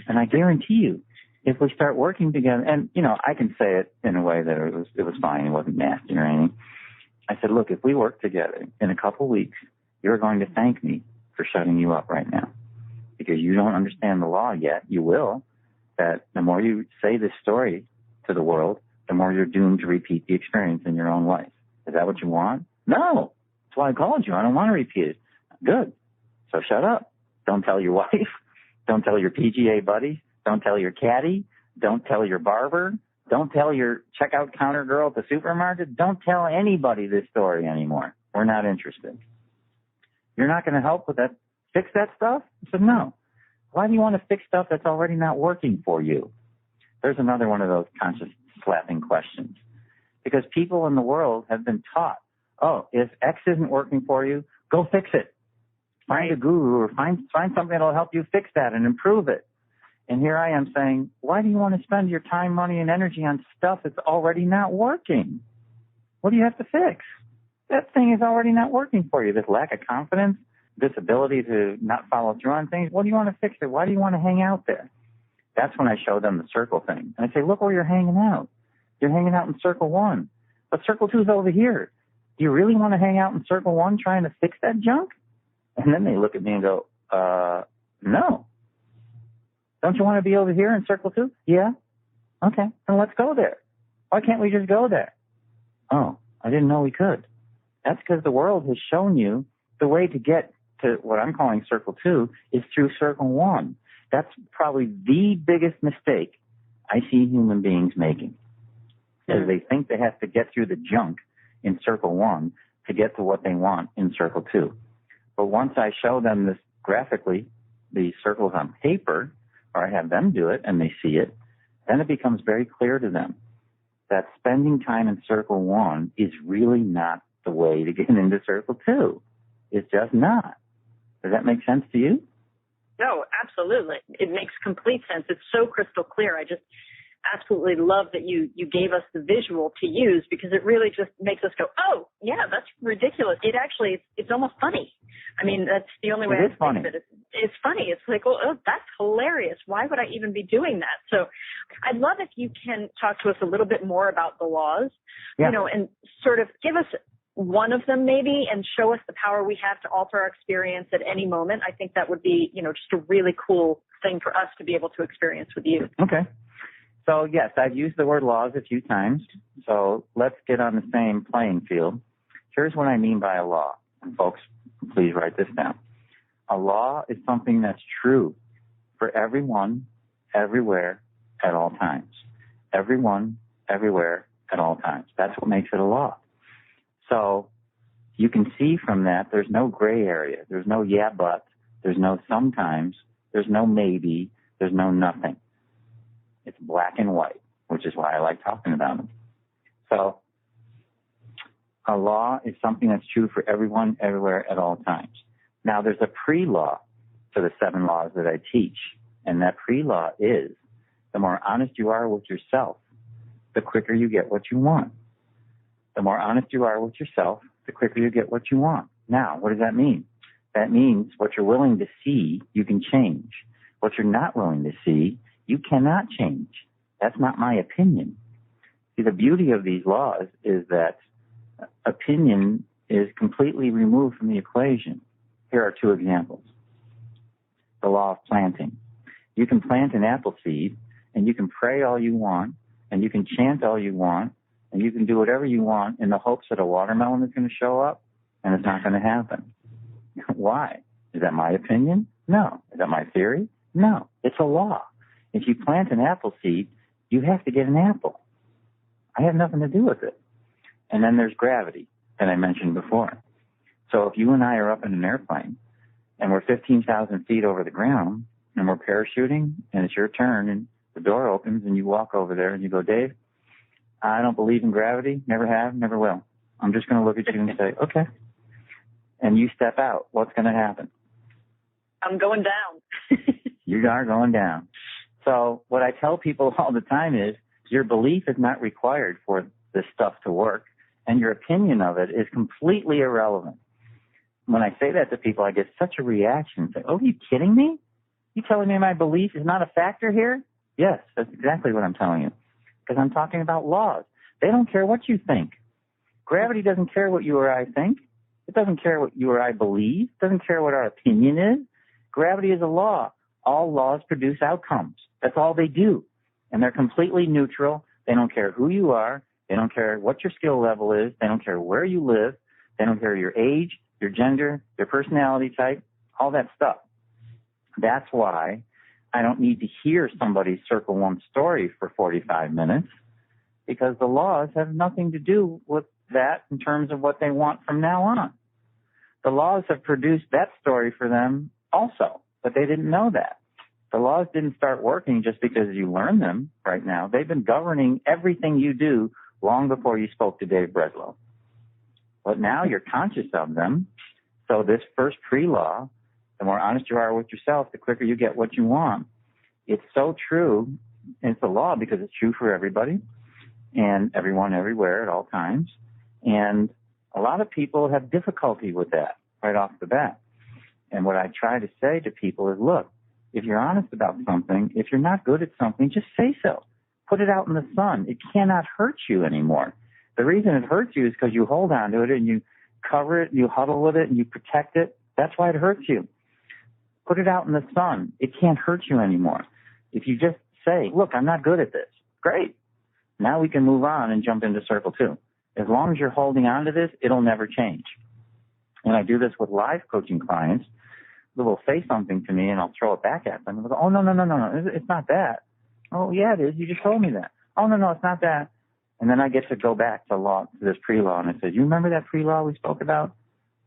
And I guarantee you, if we start working together, and, I can say it in a way that it was fine. It wasn't nasty or anything. I said, look, if we work together in a couple weeks, you're going to thank me for shutting you up right now because you don't understand the law yet. You will. That the more you say this story to the world, the more you're doomed to repeat the experience in your own life. Is that what you want? No. That's why I called you. I don't want to repeat it. Good. So shut up. Don't tell your wife. Don't tell your PGA buddies. Don't tell your caddy. Don't tell your barber. Don't tell your checkout counter girl at the supermarket. Don't tell anybody this story anymore. We're not interested. You're not going to help with that, fix that stuff? I said, no. Why do you want to fix stuff that's already not working for you? There's another one of those conscious slapping questions. Because people in the world have been taught, oh, if X isn't working for you, go fix it. Find a guru or find something that'll help you fix that and improve it. And here I am saying, why do you want to spend your time, money, and energy on stuff that's already not working? What do you have to fix? That thing is already not working for you. This lack of confidence, this ability to not follow through on things, what do you want to fix it? Why do you want to hang out there? That's when I show them the circle thing. And I say, look where you're hanging out. You're hanging out in circle 1. But circle 2 is over here. Do you really want to hang out in circle 1 trying to fix that junk? And then they look at me and go, no. Don't you want to be over here in circle 2? Yeah. Okay, then let's go there. Why can't we just go there? Oh, I didn't know we could. That's because the world has shown you the way to get to what I'm calling circle 2 is through circle 1. That's probably the biggest mistake I see human beings making. Because they think they have to get through the junk in circle 1 to get to what they want in circle 2. But once I show them this graphically, the circles on paper, or I have them do it and they see it, then it becomes very clear to them that spending time in circle 1 is really not the way to get into circle 2. It's just not. Does that make sense to you? No, absolutely. It makes complete sense. It's so crystal clear. I just absolutely love that you gave us the visual to use because it really just makes us go, oh, yeah, that's ridiculous. It actually, it's almost funny. I mean, that's the only way I think that it's funny. It's like, well, oh, that's hilarious. Why would I even be doing that? So I'd love if you can talk to us a little bit more about the laws, and sort of give us one of them maybe and show us the power we have to alter our experience at any moment. I think that would be, just a really cool thing for us to be able to experience with you. Okay. So, yes, I've used the word laws a few times, so let's get on the same playing field. Here's what I mean by a law. And folks, please write this down. A law is something that's true for everyone, everywhere, at all times. Everyone, everywhere, at all times. That's what makes it a law. So you can see from that there's no gray area. There's no yeah, but. There's no sometimes. There's no maybe. There's no nothing. It's black and white, which is why I like talking about them. So a law is something that's true for everyone, everywhere, at all times. Now, there's a pre-law to the 7 laws that I teach, And that pre-law is the more honest you are with yourself, the quicker you get what you want. The more honest you are with yourself, the quicker you get what you want. Now, what does that mean? That means what you're willing to see, you can change. What you're not willing to see, you cannot change. That's not my opinion. See, the beauty of these laws is that opinion is completely removed from the equation. Here are two examples. The law of planting. You can plant an apple seed, and you can pray all you want, and you can chant all you want, and you can do whatever you want in the hopes that a watermelon is going to show up, and it's not going to happen. Why? Is that my opinion? No. Is that my theory? No. It's a law. If you plant an apple seed, you have to get an apple. I have nothing to do with it. And then there's gravity that I mentioned before. So if you and I are up in an airplane and we're 15,000 feet over the ground and we're parachuting and it's your turn and the door opens and you walk over there and you go, Dave, I don't believe in gravity, never have, never will. I'm just going to look at you and say, okay. And you step out, what's going to happen? I'm going down. You are going down. So what I tell people all the time is your belief is not required for this stuff to work, and your opinion of it is completely irrelevant. When I say that to people, I get such a reaction. Say, oh, are you kidding me? You telling me my belief is not a factor here? Yes, that's exactly what I'm telling you, because I'm talking about laws. They don't care what you think. Gravity doesn't care what you or I think. It doesn't care what you or I believe. It doesn't care what our opinion is. Gravity is a law. All laws produce outcomes. That's all they do. And they're completely neutral. They don't care who you are. They don't care what your skill level is. They don't care where you live. They don't care your age, your gender, your personality type, all that stuff. That's why I don't need to hear somebody circle one story for 45 minutes, because the laws have nothing to do with that in terms of what they want from now on. The laws have produced that story for them also, but they didn't know that. The laws didn't start working just because you learned them right now. They've been governing everything you do long before you spoke to Dave Breslow. But now you're conscious of them. So this first pre-law, the more honest you are with yourself, the quicker you get what you want. It's so true. It's a law because it's true for everybody and everyone everywhere at all times. And a lot of people have difficulty with that right off the bat. And what I try to say to people is, look, if you're honest about something, if you're not good at something, just say so. Put it out in the sun. It cannot hurt you anymore. The reason it hurts you is because you hold on to it and you cover it, you huddle with it, and you protect it. That's why it hurts you. Put it out in the sun. It can't hurt you anymore. If you just say, look, I'm not good at this, great. Now we can move on and jump into circle two. As long as you're holding on to this, it'll never change. When I do this with live coaching clients, they will say something to me and I'll throw it back at them. They'll go, oh, no, it's not that. Oh, yeah, it is. You just told me that. Oh, no, it's not that. And then I get to go back to this pre-law and I say, you remember that pre-law we spoke about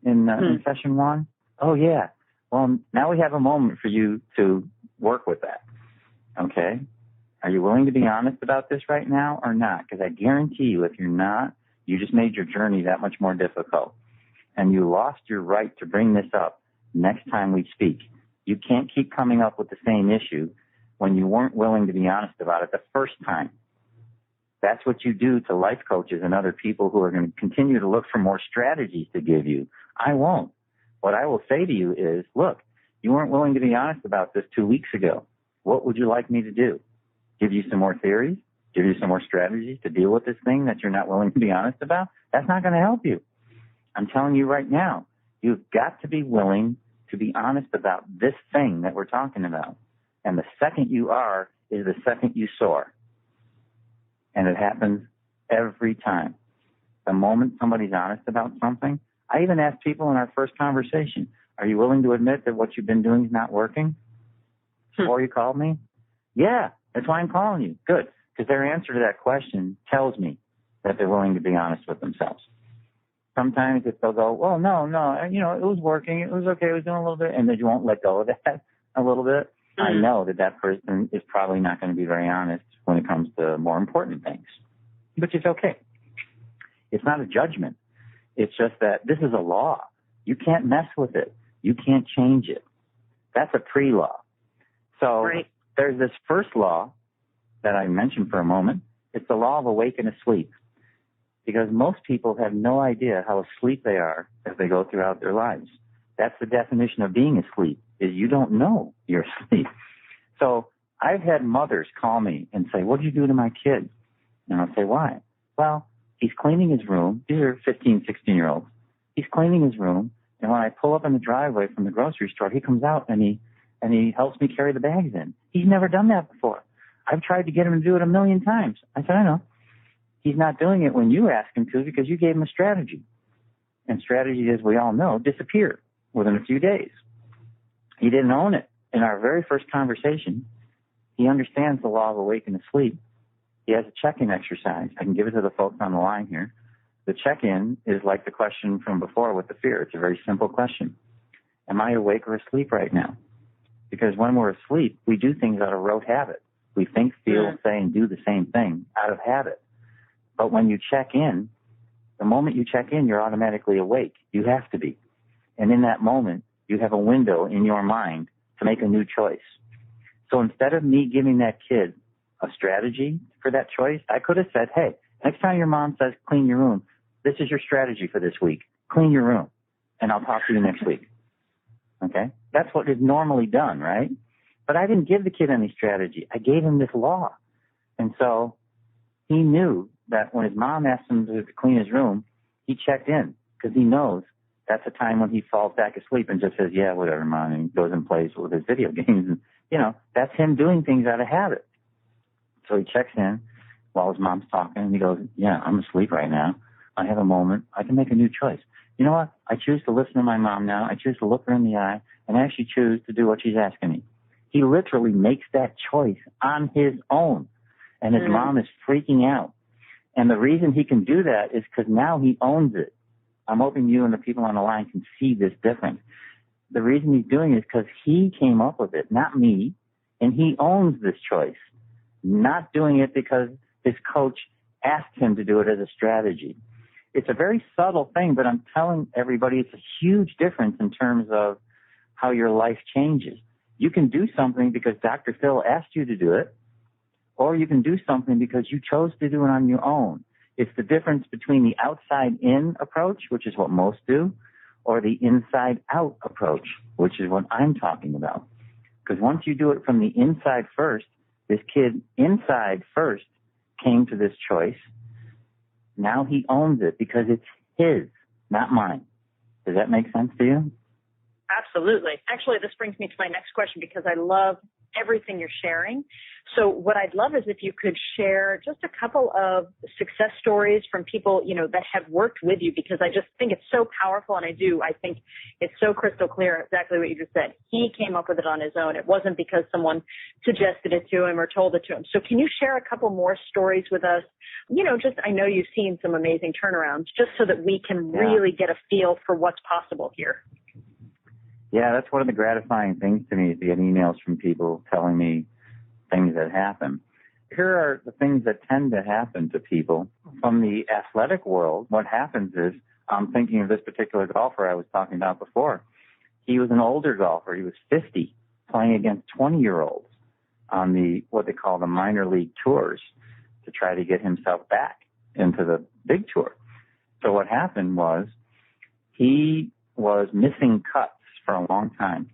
in session one? Oh, yeah. Well, now we have a moment for you to work with that. Okay? Are you willing to be honest about this right now or not? Because I guarantee you, if you're not, you just made your journey that much more difficult. And you lost your right to bring this up next time we speak. You can't keep coming up with the same issue when you weren't willing to be honest about it the first time. That's what you do to life coaches and other people who are going to continue to look for more strategies to give you. I won't. What I will say to you is, look, you weren't willing to be honest about this 2 weeks ago. What would you like me to do? Give you some more theories? Give you some more strategies to deal with this thing that you're not willing to be honest about? That's not going to help you. I'm telling you right now, you've got to be willing to be honest about this thing that we're talking about. And the second you are is the second you soar. And it happens every time. The moment somebody's honest about something, I even ask people in our first conversation, are you willing to admit that what you've been doing is not working? Before you called me? Yeah, that's why I'm calling you. Good. Because their answer to that question tells me that they're willing to be honest with themselves. Sometimes if they'll go, well, no, it was working. It was okay. It was doing a little bit. And then you won't let go of that a little bit. I know that person is probably not going to be very honest when it comes to more important things, which is okay. It's not a judgment. It's just that this is a law. You can't mess with it. You can't change it. That's a pre-law. So right. There's this first law that I mentioned for a moment. It's the law of awake and asleep, because most people have no idea how asleep they are as they go throughout their lives. That's the definition of being asleep, is you don't know you're asleep. So I've had mothers call me and say, "What did you do to my kid?" And I'll say, "Why?" "Well, he's cleaning his room." These are 15, 16-year-olds. "He's cleaning his room, and when I pull up in the driveway from the grocery store, he comes out and he helps me carry the bags in. He's never done that before. I've tried to get him to do it 1,000,000 times." I said, "I know. He's not doing it when you ask him to because you gave him a strategy. And strategy, as we all know, disappeared within a few days. He didn't own it. In our very first conversation, he understands the law of awake and asleep. He has a check-in exercise. I can give it to the folks on the line here. The check-in is like the question from before with the fear. It's a very simple question. Am I awake or asleep right now? Because when we're asleep, we do things out of rote habit. We think, feel, say, and do the same thing out of habit. But when you check in, the moment you check in, you're automatically awake. You have to be. And in that moment, you have a window in your mind to make a new choice. So instead of me giving that kid a strategy for that choice, I could have said, "Hey, next time your mom says clean your room, this is your strategy for this week. Clean your room, and I'll talk to you next week." Okay? That's what is normally done, right? But I didn't give the kid any strategy. I gave him this law. And so he knew that when his mom asked him to clean his room, he checked in because he knows that's a time when he falls back asleep and just says, "Yeah, whatever, Mom," and goes and plays with his video games. And, that's him doing things out of habit. So he checks in while his mom's talking, and he goes, "Yeah, I'm asleep right now. I have a moment. I can make a new choice. You know what? I choose to listen to my mom now. I choose to look her in the eye and actually choose to do what she's asking me." He literally makes that choice on his own, and his mom is freaking out. And the reason he can do that is because now he owns it. I'm hoping you and the people on the line can see this difference. The reason he's doing it is because he came up with it, not me, and he owns this choice. Not doing it because his coach asked him to do it as a strategy. It's a very subtle thing, but I'm telling everybody it's a huge difference in terms of how your life changes. You can do something because Dr. Phil asked you to do it, or you can do something because you chose to do it on your own. It's the difference between the outside-in approach, which is what most do, or the inside-out approach, which is what I'm talking about. Because once you do it from the inside first, this kid inside first came to this choice. Now he owns it because it's his, not mine. Does that make sense to you? Absolutely. Actually, this brings me to my next question because I love everything you're sharing. So what I'd love is if you could share just a couple of success stories from people, that have worked with you, because I just think it's so powerful. And I think it's so crystal clear exactly what you just said. He came up with it on his own. It wasn't because someone suggested it to him or told it to him. So can you share a couple more stories with us? I know you've seen some amazing turnarounds, just so that we can really get a feel for what's possible here. Yeah, that's one of the gratifying things to me is to get emails from people telling me things that happen. Here are the things that tend to happen to people. From the athletic world, what happens is, I'm thinking of this particular golfer I was talking about before. He was an older golfer. He was 50, playing against 20-year-olds on what they call the minor league tours to try to get himself back into the big tour. So what happened was he was missing cuts for a long time.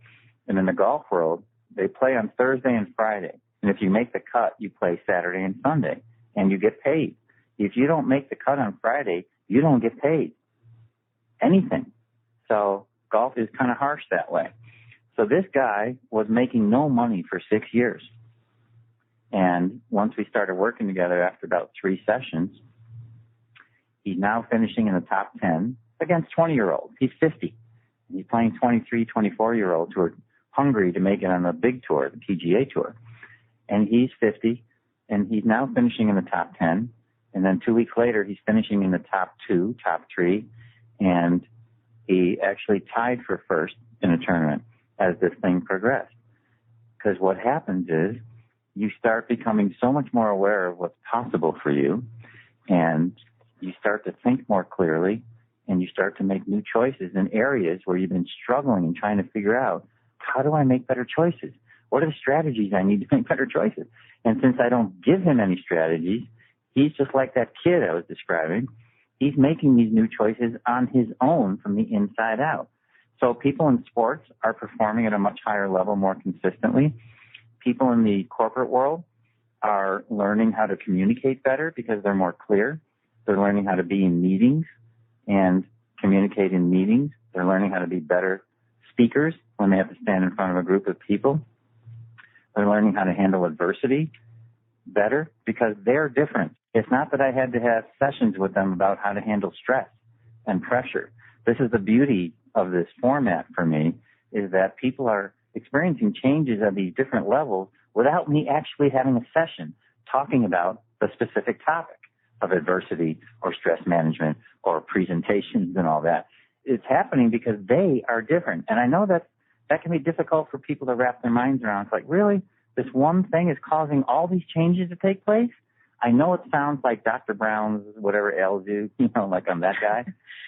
And in the golf world, they play on Thursday and Friday. And if you make the cut, you play Saturday and Sunday, and you get paid. If you don't make the cut on Friday, you don't get paid anything. So golf is kind of harsh that way. So this guy was making no money for 6 years. And once we started working together after about 3 sessions, he's now finishing in the top 10 against 20-year-olds. He's 50. He's playing 23, 24-year-olds who are hungry to make it on the big tour, the PGA Tour. And he's 50, and he's now finishing in the top 10. And then 2 weeks later, he's finishing in the top 2, top 3, and he actually tied for first in a tournament as this thing progressed. Because what happens is you start becoming so much more aware of what's possible for you, and you start to think more clearly, and you start to make new choices in areas where you've been struggling and trying to figure out, how do I make better choices? What are the strategies I need to make better choices? And since I don't give him any strategies, he's just like that kid I was describing. He's making these new choices on his own from the inside out. So people in sports are performing at a much higher level more consistently. People in the corporate world are learning how to communicate better because they're more clear. They're learning how to be in meetings and communicate in meetings. They're learning how to be better speakers when they have to stand in front of a group of people. They're learning how to handle adversity better because they're different. It's not that I had to have sessions with them about how to handle stress and pressure. This is the beauty of this format for me, is that people are experiencing changes at these different levels without me actually having a session talking about the specific topic of adversity or stress management or presentations and all that. It's happening because they are different. And I know that can be difficult for people to wrap their minds around. It's like, really? This one thing is causing all these changes to take place? I know it sounds like Dr. Brown's whatever ails you, like I'm that guy,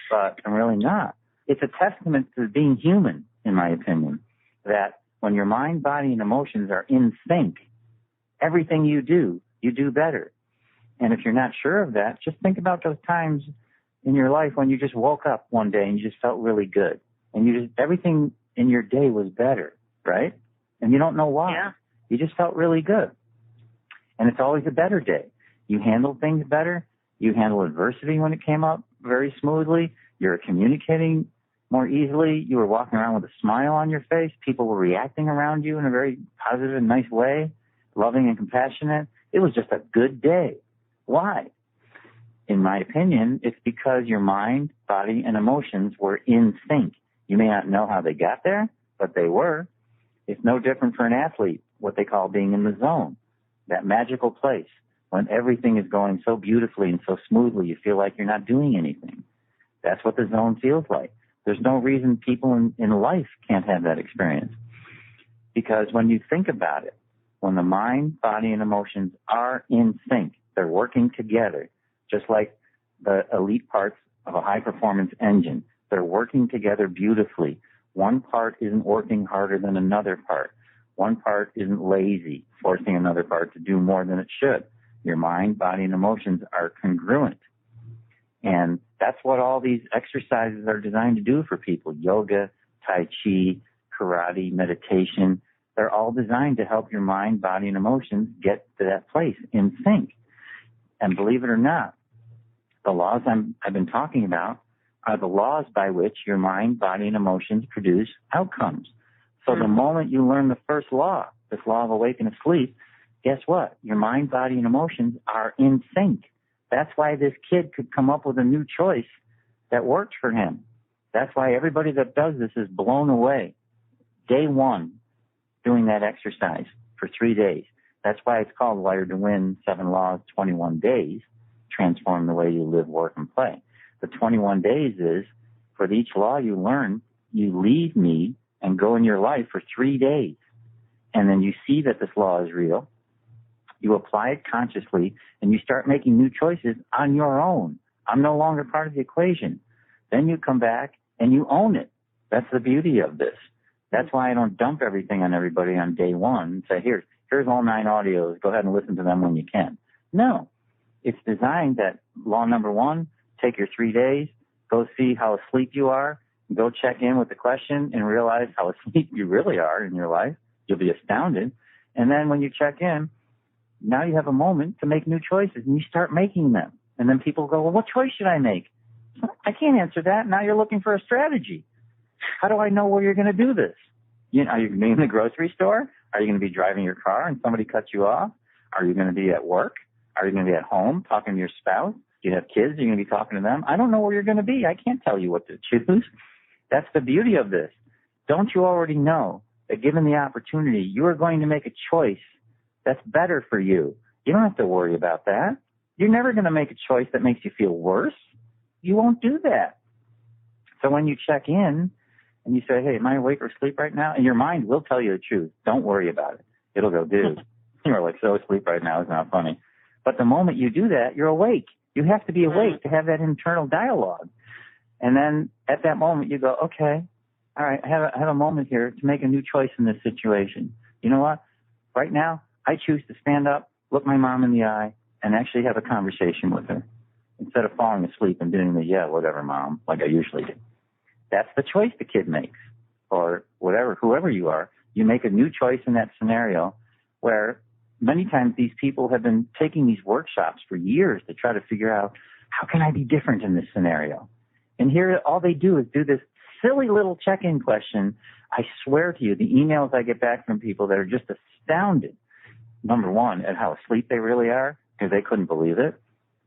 but I'm really not. It's a testament to being human, in my opinion, that when your mind, body, and emotions are in sync, everything you do better. And if you're not sure of that, just think about those times in your life when you just woke up one day and you just felt really good. And everything in your day was better, right? And you don't know why. Yeah. You just felt really good. And it's always a better day. You handled things better. You handled adversity when it came up very smoothly. You're communicating more easily. You were walking around with a smile on your face. People were reacting around you in a very positive and nice way, loving and compassionate. It was just a good day. Why? In my opinion, it's because your mind, body, and emotions were in sync. You may not know how they got there, but they were. It's no different for an athlete, what they call being in the zone, that magical place when everything is going so beautifully and so smoothly, you feel like you're not doing anything. That's what the zone feels like. There's no reason people in life can't have that experience. Because when you think about it, when the mind, body, and emotions are in sync, they're working together, just like the elite parts of a high-performance engine. They're working together beautifully. One part isn't working harder than another part. One part isn't lazy, forcing another part to do more than it should. Your mind, body, and emotions are congruent. And that's what all these exercises are designed to do for people. Yoga, Tai Chi, karate, meditation. They're all designed to help your mind, body, and emotions get to that place in sync. And believe it or not, the laws I've been talking about are the laws by which your mind, body, and emotions produce outcomes. So the moment you learn the first law, this law of awake and asleep, guess what? Your mind, body, and emotions are in sync. That's why this kid could come up with a new choice that worked for him. That's why everybody that does this is blown away. Day one, doing that exercise for 3 days. That's why it's called Wired to Win, 7 Laws, 21 Days, transform the way you live, work, and play. The 21 days is, for each law you learn, you leave me and go in your life for 3 days. And then you see that this law is real. You apply it consciously, and you start making new choices on your own. I'm no longer part of the equation. Then you come back and you own it. That's the beauty of this. That's why I don't dump everything on everybody on day one and say, here's all 9 audios. Go ahead and listen to them when you can. No. It's designed that law number 1, take your 3 days, go see how asleep you are, go check in with the question and realize how asleep you really are in your life. You'll be astounded. And then when you check in, now you have a moment to make new choices, and you start making them. And then people go, well, what choice should I make? I can't answer that. Now you're looking for a strategy. How do I know where you're going to do this? Are you going to be in the grocery store? Are you going to be driving your car and somebody cuts you off? Are you going to be at work? Are you going to be at home talking to your spouse? Do you have kids? Are you going to be talking to them? I don't know where you're going to be. I can't tell you what to choose. That's the beauty of this. Don't you already know that given the opportunity, you are going to make a choice that's better for you? You don't have to worry about that. You're never going to make a choice that makes you feel worse. You won't do that. So when you check in and you say, hey, am I awake or asleep right now? And your mind will tell you the truth. Don't worry about it. It'll go, dude, you're like so asleep right now. It's not funny. But the moment you do that, you're awake. You have to be awake to have that internal dialogue. And then at that moment you go, okay, all right, I have a moment here to make a new choice in this situation. you know what? Right now, I choose to stand up, look my mom in the eye, and actually have a conversation with her instead of falling asleep and doing the, yeah, whatever, mom, like I usually do. That's the choice the kid makes, or whatever, whoever you are. You make a new choice in that scenario where many times these people have been taking these workshops for years to try to figure out, how can I be different in this scenario? And here, all they do is do this silly little check-in question. I swear to you, the emails I get back from people that are just astounded, number one, at how asleep they really are, because they couldn't believe it.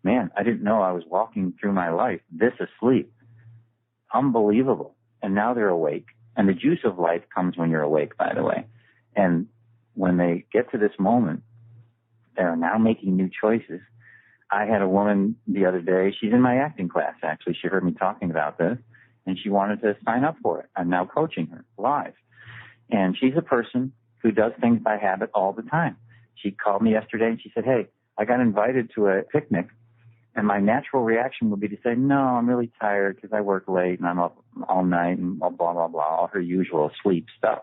Man, I didn't know I was walking through my life this asleep. Unbelievable. And now they're awake. And the juice of life comes when you're awake, by the way. And when they get to this moment, they're now making new choices. I had a woman the other day, she's in my acting class, actually. She heard me talking about this, and she wanted to sign up for it. I'm now coaching her live. And she's a person who does things by habit all the time. She called me yesterday, and she said, hey, I got invited to a picnic, and my natural reaction would be to say, no, I'm really tired because I work late and I'm up all night and blah, blah, blah, blah, all her usual sleep stuff.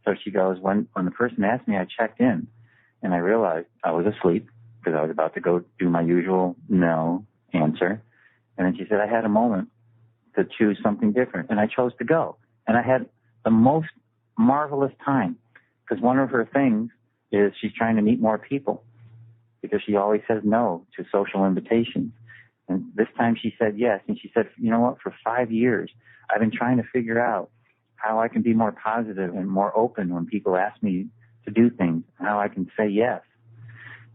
So she goes, when the person asked me, I checked in, and I realized I was asleep because I was about to go do my usual no answer. And then she said, I had a moment to choose something different, and I chose to go. And I had the most marvelous time, because one of her things is she's trying to meet more people, because she always says no to social invitations. And this time she said yes. And she said, you know what, for 5 years, I've been trying to figure out how I can be more positive and more open when people ask me to do things, how I can say yes.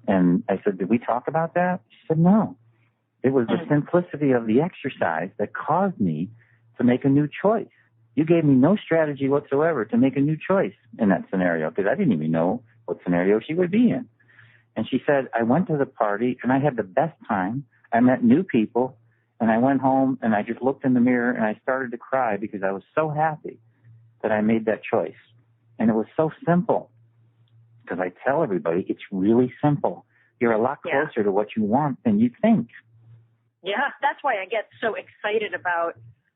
And I said, did we talk about that? She said, no. It was the simplicity of the exercise that caused me to make a new choice. You gave me no strategy whatsoever to make a new choice in that scenario, because I didn't even know what scenario she would be in. And she said, I went to the party and I had the best time. I met new people, and I went home and I just looked in the mirror and I started to cry because I was so happy that I made that choice. And it was so simple, because I tell everybody it's really simple. You're a lot closer to what you want than you think. Yeah, that's why I get so excited about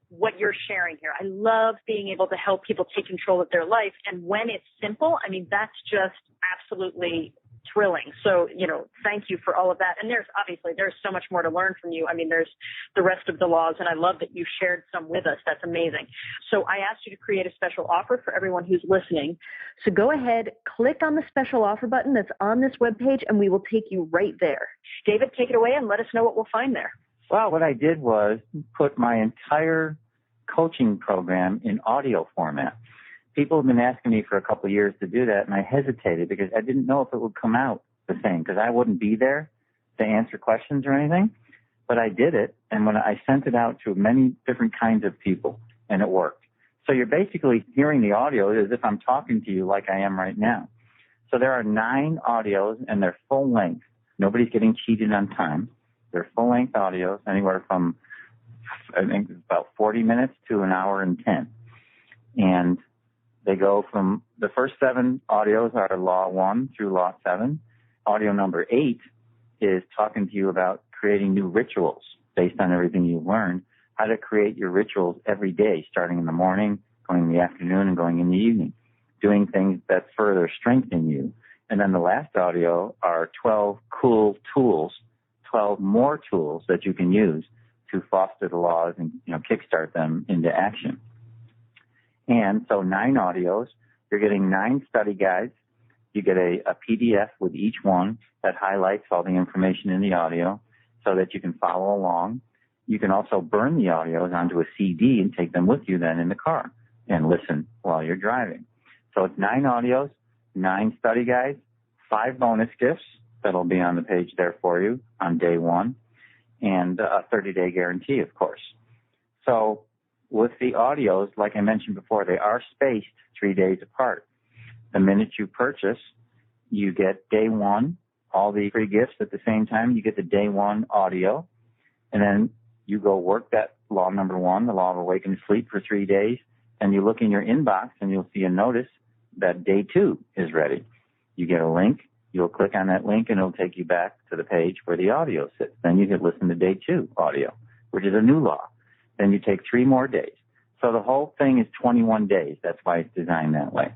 what you're sharing here. I love being able to help people take control of their life. And when it's simple, I mean, that's just absolutely thrilling. So, thank you for all of that. And there's so much more to learn from you. I mean, there's the rest of the laws, and I love that you shared some with us. That's amazing. So I asked you to create a special offer for everyone who's listening. So go ahead, click on the special offer button that's on this webpage, and we will take you right there. David, take it away and let us know what we'll find there. Well, what I did was put my entire coaching program in audio format. People have been asking me for a couple of years to do that, and I hesitated because I didn't know if it would come out the same, because I wouldn't be there to answer questions or anything. But I did it, and when I sent it out to many different kinds of people, and it worked. So you're basically hearing the audio as if I'm talking to you like I am right now. So there are 9 audios, and they're full length. Nobody's getting cheated on time. They're full-length audios, anywhere from, I think, about 40 minutes to an hour and 10. And they go from, the first 7 audios are Law 1 through Law 7. Audio number 8 is talking to you about creating new rituals based on everything you've learned, how to create your rituals every day, starting in the morning, going in the afternoon, and going in the evening, doing things that further strengthen you. And then the last audio are 12 cool tools, 12 more tools that you can use to foster the laws and, kickstart them into action. And so 9 audios, you're getting 9 study guides. You get a PDF with each one that highlights all the information in the audio so that you can follow along. You can also burn the audios onto a CD and take them with you then in the car and listen while you're driving. So it's 9 audios, 9 study guides, 5 bonus gifts that'll be on the page there for you on day 1, and a 30-day guarantee, of course. So with the audios, like I mentioned before, they are spaced 3 days apart. The minute you purchase, you get day 1, all the free gifts at the same time. You get the day 1 audio, and then you go work that law number 1, the law of awakened sleep, for 3 days, and you look in your inbox and you'll see a notice that day 2 is ready. You get a link. You'll click on that link, and it'll take you back to the page where the audio sits. Then you can listen to day 2 audio, which is a new law. Then you take 3 more days. So the whole thing is 21 days. That's why it's designed that way.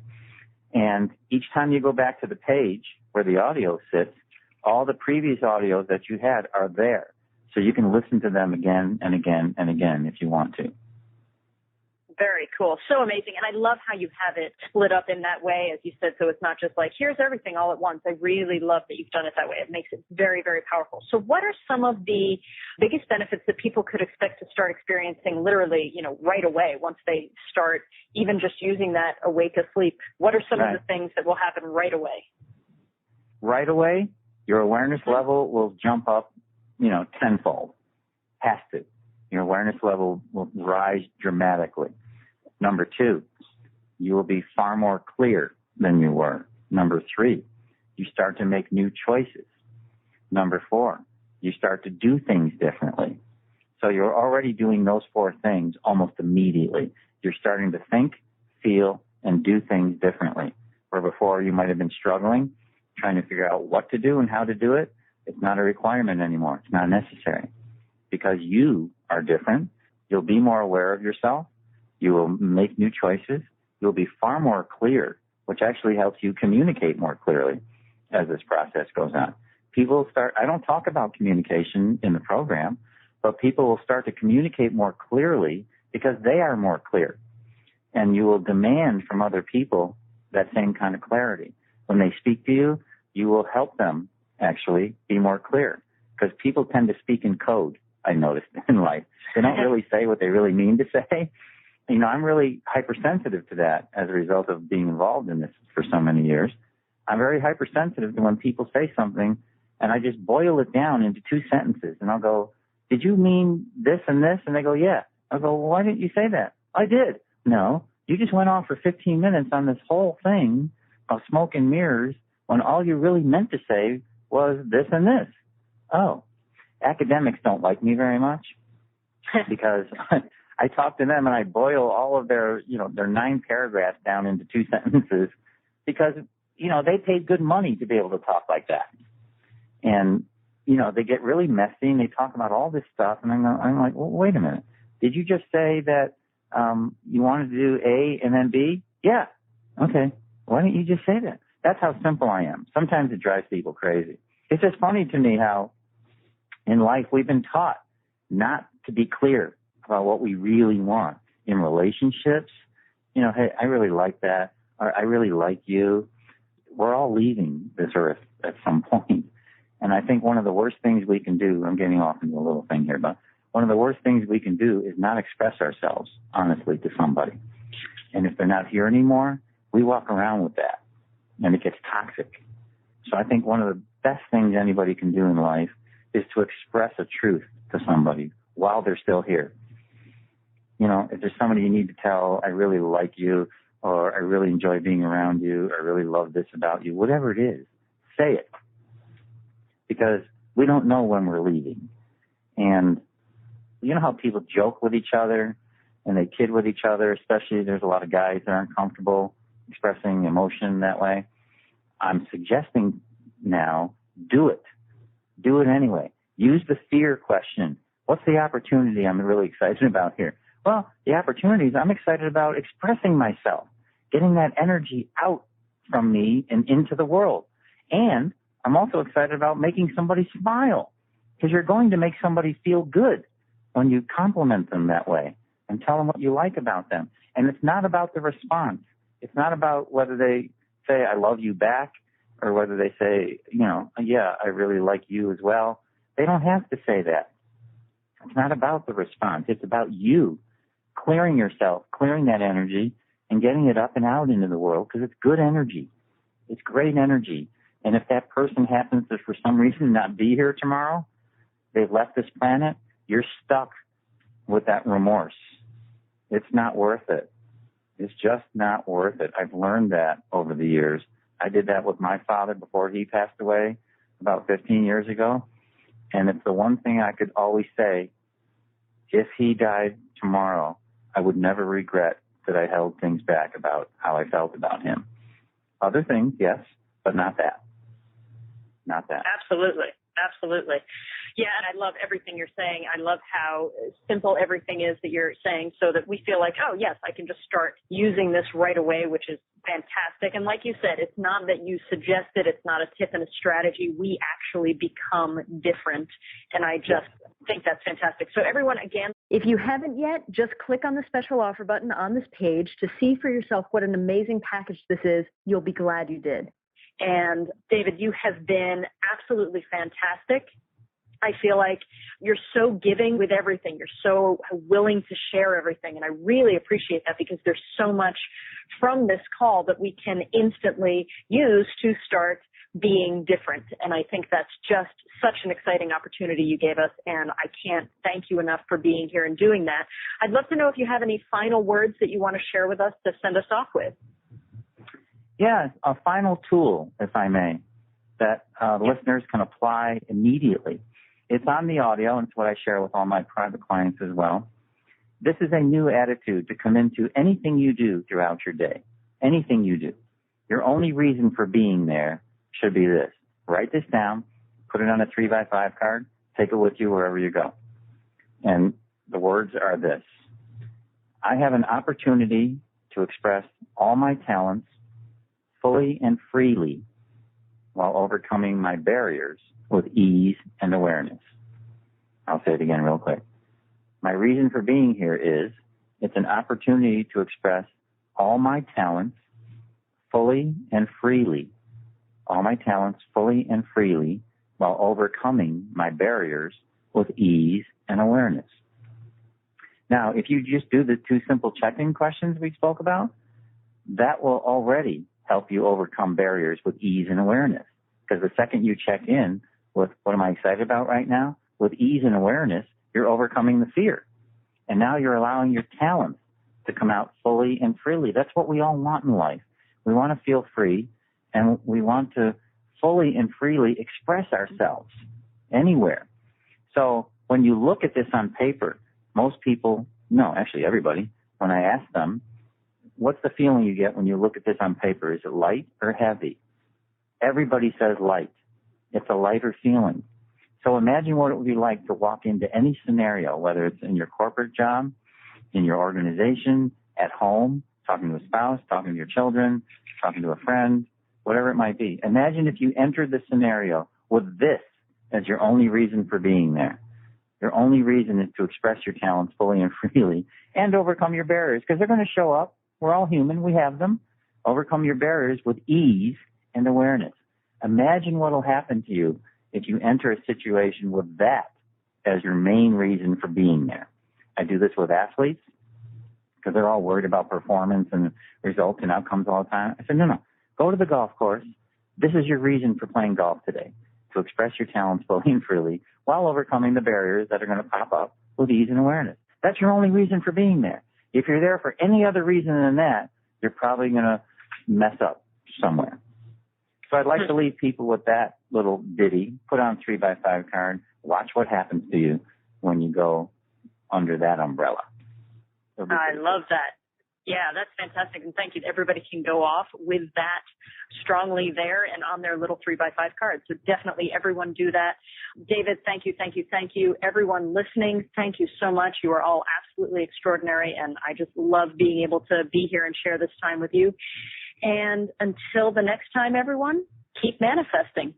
And each time you go back to the page where the audio sits, all the previous audios that you had are there. So you can listen to them again and again and again if you want to. Very cool. So amazing. And I love how you have it split up in that way, as you said, so it's not just like, here's everything all at once. I really love that you've done it that way. It makes it very, very powerful. So what are some of the biggest benefits that people could expect to start experiencing literally, right away once they start even just using that awake asleep? What are some of the things that will happen right away? Right away, your awareness level will jump up, tenfold. Has to. Your awareness level will rise dramatically. Number 2, you will be far more clear than you were. Number 3, you start to make new choices. Number 4, you start to do things differently. So you're already doing those 4 things almost immediately. You're starting to think, feel, and do things differently. Where before you might have been struggling, trying to figure out what to do and how to do it. It's not a requirement anymore. It's not necessary. Because you are different, you'll be more aware of yourself. You will make new choices. You'll be far more clear, which actually helps you communicate more clearly as this process goes on. I don't talk about communication in the program, but people will start to communicate more clearly because they are more clear. And you will demand from other people that same kind of clarity. When they speak to you, you will help them actually be more clear because people tend to speak in code, I noticed in life. They don't really say what they really mean to say. I'm really hypersensitive to that as a result of being involved in this for so many years. I'm very hypersensitive to when people say something and I just boil it down into 2 sentences and I'll go, did you mean this and this? And they go, yeah. I'll go, well, why didn't you say that? I did. No, you just went on for 15 minutes on this whole thing of smoke and mirrors when all you really meant to say was this and this. Oh, academics don't like me very much because I talk to them and I boil all of their 9 paragraphs down into 2 sentences because, they paid good money to be able to talk like that. And, they get really messy and they talk about all this stuff. And I'm like, well, wait a minute. Did you just say that you wanted to do A and then B? Yeah. Okay. Why didn't you just say that? That's how simple I am. Sometimes it drives people crazy. It's just funny to me how in life we've been taught not to be clear about what we really want in relationships. Hey, I really like that, or I really like you. We're all leaving this earth at some point. And I think one of the worst things we can do, I'm getting off into a little thing here, but one of the worst things we can do is not express ourselves honestly to somebody. And if they're not here anymore, we walk around with that and it gets toxic. So I think one of the best things anybody can do in life is to express a truth to somebody while they're still here. If there's somebody you need to tell, I really like you, or I really enjoy being around you, or I really love this about you, whatever it is, say it. Because we don't know when we're leaving. And you know how people joke with each other and they kid with each other, especially there's a lot of guys that aren't comfortable expressing emotion that way. I'm suggesting now, do it. Do it anyway. Use the fear question. What's the opportunity I'm really excited about here? Well, the opportunity is I'm excited about expressing myself, getting that energy out from me and into the world. And I'm also excited about making somebody smile because you're going to make somebody feel good when you compliment them that way and tell them what you like about them. And it's not about the response. It's not about whether they say, I love you back, or whether they say, yeah, I really like you as well. They don't have to say that. It's not about the response. It's about you clearing yourself, clearing that energy, and getting it up and out into the world because it's good energy. It's great energy. And if that person happens to, for some reason, not be here tomorrow, they've left this planet, you're stuck with that remorse. It's not worth it. It's just not worth it. I've learned that over the years. I did that with my father before he passed away about 15 years ago. And it's the one thing I could always say, if he died tomorrow, I would never regret that I held things back about how I felt about him. Other things, yes, but not that. Not that. Absolutely. Absolutely. Yeah, and I love everything you're saying. I love how simple everything is that you're saying so that we feel like, oh, yes, I can just start using this right away, which is fantastic. And like you said, it's not that you suggest it. It's not a tip and a strategy. We actually become different. And I just think that's fantastic. So everyone, again, if you haven't yet, just click on the special offer button on this page to see for yourself what an amazing package this is. You'll be glad you did. And David, you have been absolutely fantastic. I feel like you're so giving with everything. You're so willing to share everything. And I really appreciate that because there's so much from this call that we can instantly use to start being different. And I think that's just such an exciting opportunity you gave us. And I can't thank you enough for being here and doing that. I'd love to know if you have any final words that you want to share with us to send us off with. Yeah, a final tool, if I may, that listeners can apply immediately. It's on the audio, and it's what I share with all my private clients as well. This is a new attitude to come into anything you do throughout your day, anything you do. Your only reason for being there should be this. Write this down, put it on a 3x5 card, take it with you wherever you go. And the words are this. I have an opportunity to express all my talents fully and freely while overcoming my barriers with ease and awareness. I'll say it again real quick. My reason for being here is it's an opportunity to express all my talents fully and freely, all my talents fully and freely while overcoming my barriers with ease and awareness. Now, if you just do the two simple check-in questions we spoke about, that will already help you overcome barriers with ease and awareness. Because the second you check in with what am I excited about right now, with ease and awareness, you're overcoming the fear. And now you're allowing your talents to come out fully and freely. That's what we all want in life. We want to feel free, and we want to fully and freely express ourselves anywhere. So when you look at this on paper, most people, no, actually everybody, when I ask them, what's the feeling you get when you look at this on paper? Is it light or heavy? Everybody says light. It's a lighter feeling. So imagine what it would be like to walk into any scenario, whether it's in your corporate job, in your organization, at home, talking to a spouse, talking to your children, talking to a friend, whatever it might be. Imagine if you entered the scenario with this as your only reason for being there. Your only reason is to express your talents fully and freely and overcome your barriers, because they're going to show up. We're all human. We have them. Overcome your barriers with ease and awareness. Imagine what will happen to you if you enter a situation with that as your main reason for being there. I do this with athletes because they're all worried about performance and results and outcomes all the time. I said, no, go to the golf course. This is your reason for playing golf today, to express your talents fully and freely while overcoming the barriers that are going to pop up with ease and awareness. That's your only reason for being there. If you're there for any other reason than that, you're probably going to mess up somewhere. So I'd like to leave people with that little ditty, put on 3x5 card, watch what happens to you when you go under that umbrella. I love that. Yeah, that's fantastic. And thank you. Everybody can go off with that strongly there and on their little 3x5 card. So definitely everyone do that. David, thank you, thank you, thank you. Everyone listening, thank you so much. You are all absolutely extraordinary. And I just love being able to be here and share this time with you. And until the next time, everyone, keep manifesting.